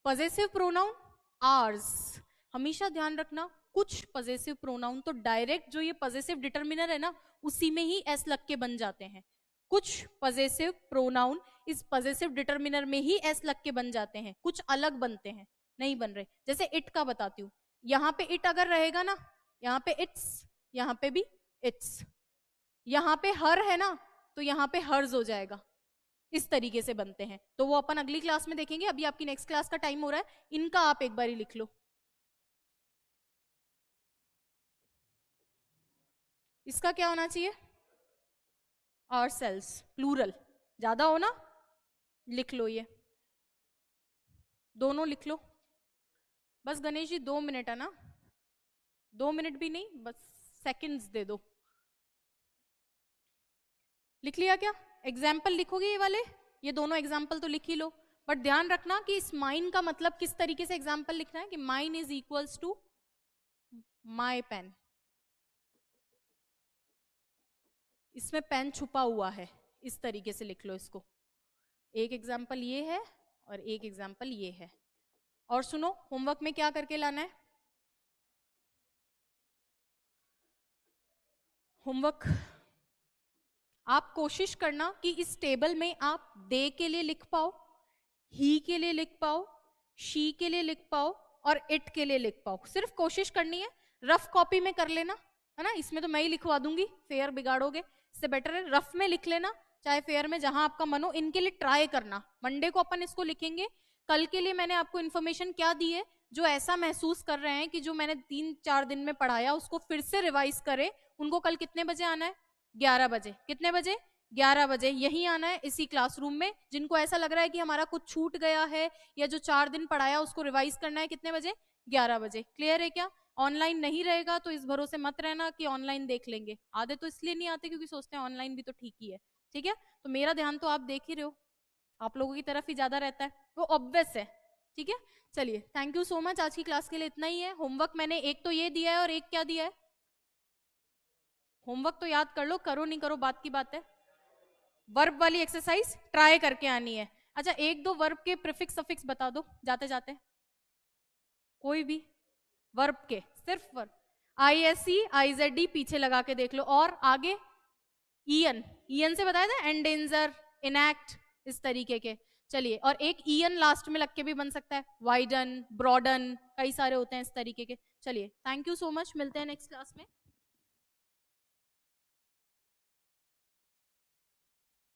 पजेसिव प्रोनाउन आर्स, हमेशा ध्यान रखना, कुछ पजेसिव प्रोनाउन तो डायरेक्ट जो ये पजेसिव डिटर्मिनर है ना, उसी में ही एस लग के बन जाते हैं। कुछ पजेसिव प्रोनाउन इस पजेसिव डिटर्मिनर में ही एस लग के बन जाते हैं, कुछ अलग बनते हैं, नहीं बन रहे। जैसे इट का बताती हूँ, यहाँ पे इट अगर रहेगा ना, यहाँ पे इट्स, यहाँ पे भी इट्स, यहाँ पे हर है ना, तो यहाँ पे हर्ज हो जाएगा। इस तरीके से बनते हैं, तो वो अपन अगली क्लास में देखेंगे। अभी आपकी नेक्स्ट क्लास का टाइम हो रहा है, इनका आप एक बार ही लिख लो। इसका क्या होना चाहिए, ourselves, प्लूरल, ज्यादा हो ना, लिख लो, ये दोनों लिख लो। बस गणेश जी 2 मिनट है ना, 2 मिनट भी नहीं, बस सेकंड्स दे दो। लिख लिया क्या, एग्जाम्पल लिखोगे ये वाले, ये दोनों एग्जाम्पल तो लिख ही लो, बट ध्यान रखना कि इस माइन का मतलब किस तरीके से एग्जाम्पल लिखना है, कि mine is equals to my pen, इसमें पेन छुपा हुआ है, इस तरीके से लिख लो इसको। एक एग्जाम्पल ये है और एक एग्जाम्पल ये है। और सुनो, होमवर्क में क्या करके लाना है, होमवर्क आप कोशिश करना कि इस टेबल में आप दे के लिए लिख पाओ, ही के लिए लिख पाओ, शी के लिए लिख पाओ और इट के लिए लिख पाओ। सिर्फ कोशिश करनी है, रफ कॉपी में कर लेना, है ना, इसमें तो मैं ही लिखवा दूंगी, फेयर बिगाड़ोगे, इससे बेटर है रफ में लिख लेना, चाहे फेयर में, जहां आपका मन हो। इनके लिए ट्राई करना, मंडे को अपन इसको लिखेंगे। कल के लिए मैंने आपको इन्फॉर्मेशन क्या दी है, जो ऐसा महसूस कर रहे हैं कि जो मैंने 3-4 दिन में पढ़ाया उसको फिर से रिवाइज करें, उनको कल कितने बजे आना है, 11 बजे। कितने बजे, 11 बजे यही आना है, इसी क्लासरूम में। जिनको ऐसा लग रहा है कि हमारा कुछ छूट गया है या जो 4 दिन पढ़ाया उसको रिवाइज करना है, कितने बजे, 11 बजे। क्लियर है क्या। ऑनलाइन नहीं रहेगा तो इस भरोसे मत रहना कि ऑनलाइन देख लेंगे, आधे तो इसलिए नहीं आते क्योंकि सोचते हैं ऑनलाइन भी तो ठीक ही है। ठीक है, तो मेरा ध्यान तो आप देख ही रहे हो, आप लोगों की तरफ ही ज्यादा रहता है, वो ऑब्वियस है। ठीक है, चलिए, थैंक यू सो मच। आज की क्लास के लिए इतना ही है। होमवर्क मैंने एक तो ये दिया है और एक क्या दिया है, होमवर्क तो याद कर लो, करो नहीं करो बात की बात है। वर्ब वाली एक्सरसाइज ट्राई करके आनी है। अच्छा, एक दो वर्ब के प्रीफिक्स सफिक्स बता दो जाते जाते, कोई भी वर्ब के, सिर्फ वर्ब, ISE IZD पीछे लगा के देख लो। और आगे ईएन, ईएन से बताया था, एंडेंजर, इनएक्ट, इस तरीके के। चलिए, और एक ईएन लास्ट में लग के भी बन सकता है, वाइडन, ब्रॉडन, कई सारे होते हैं इस तरीके के। चलिए, थैंक यू सो मच, मिलते हैं नेक्स्ट क्लास में।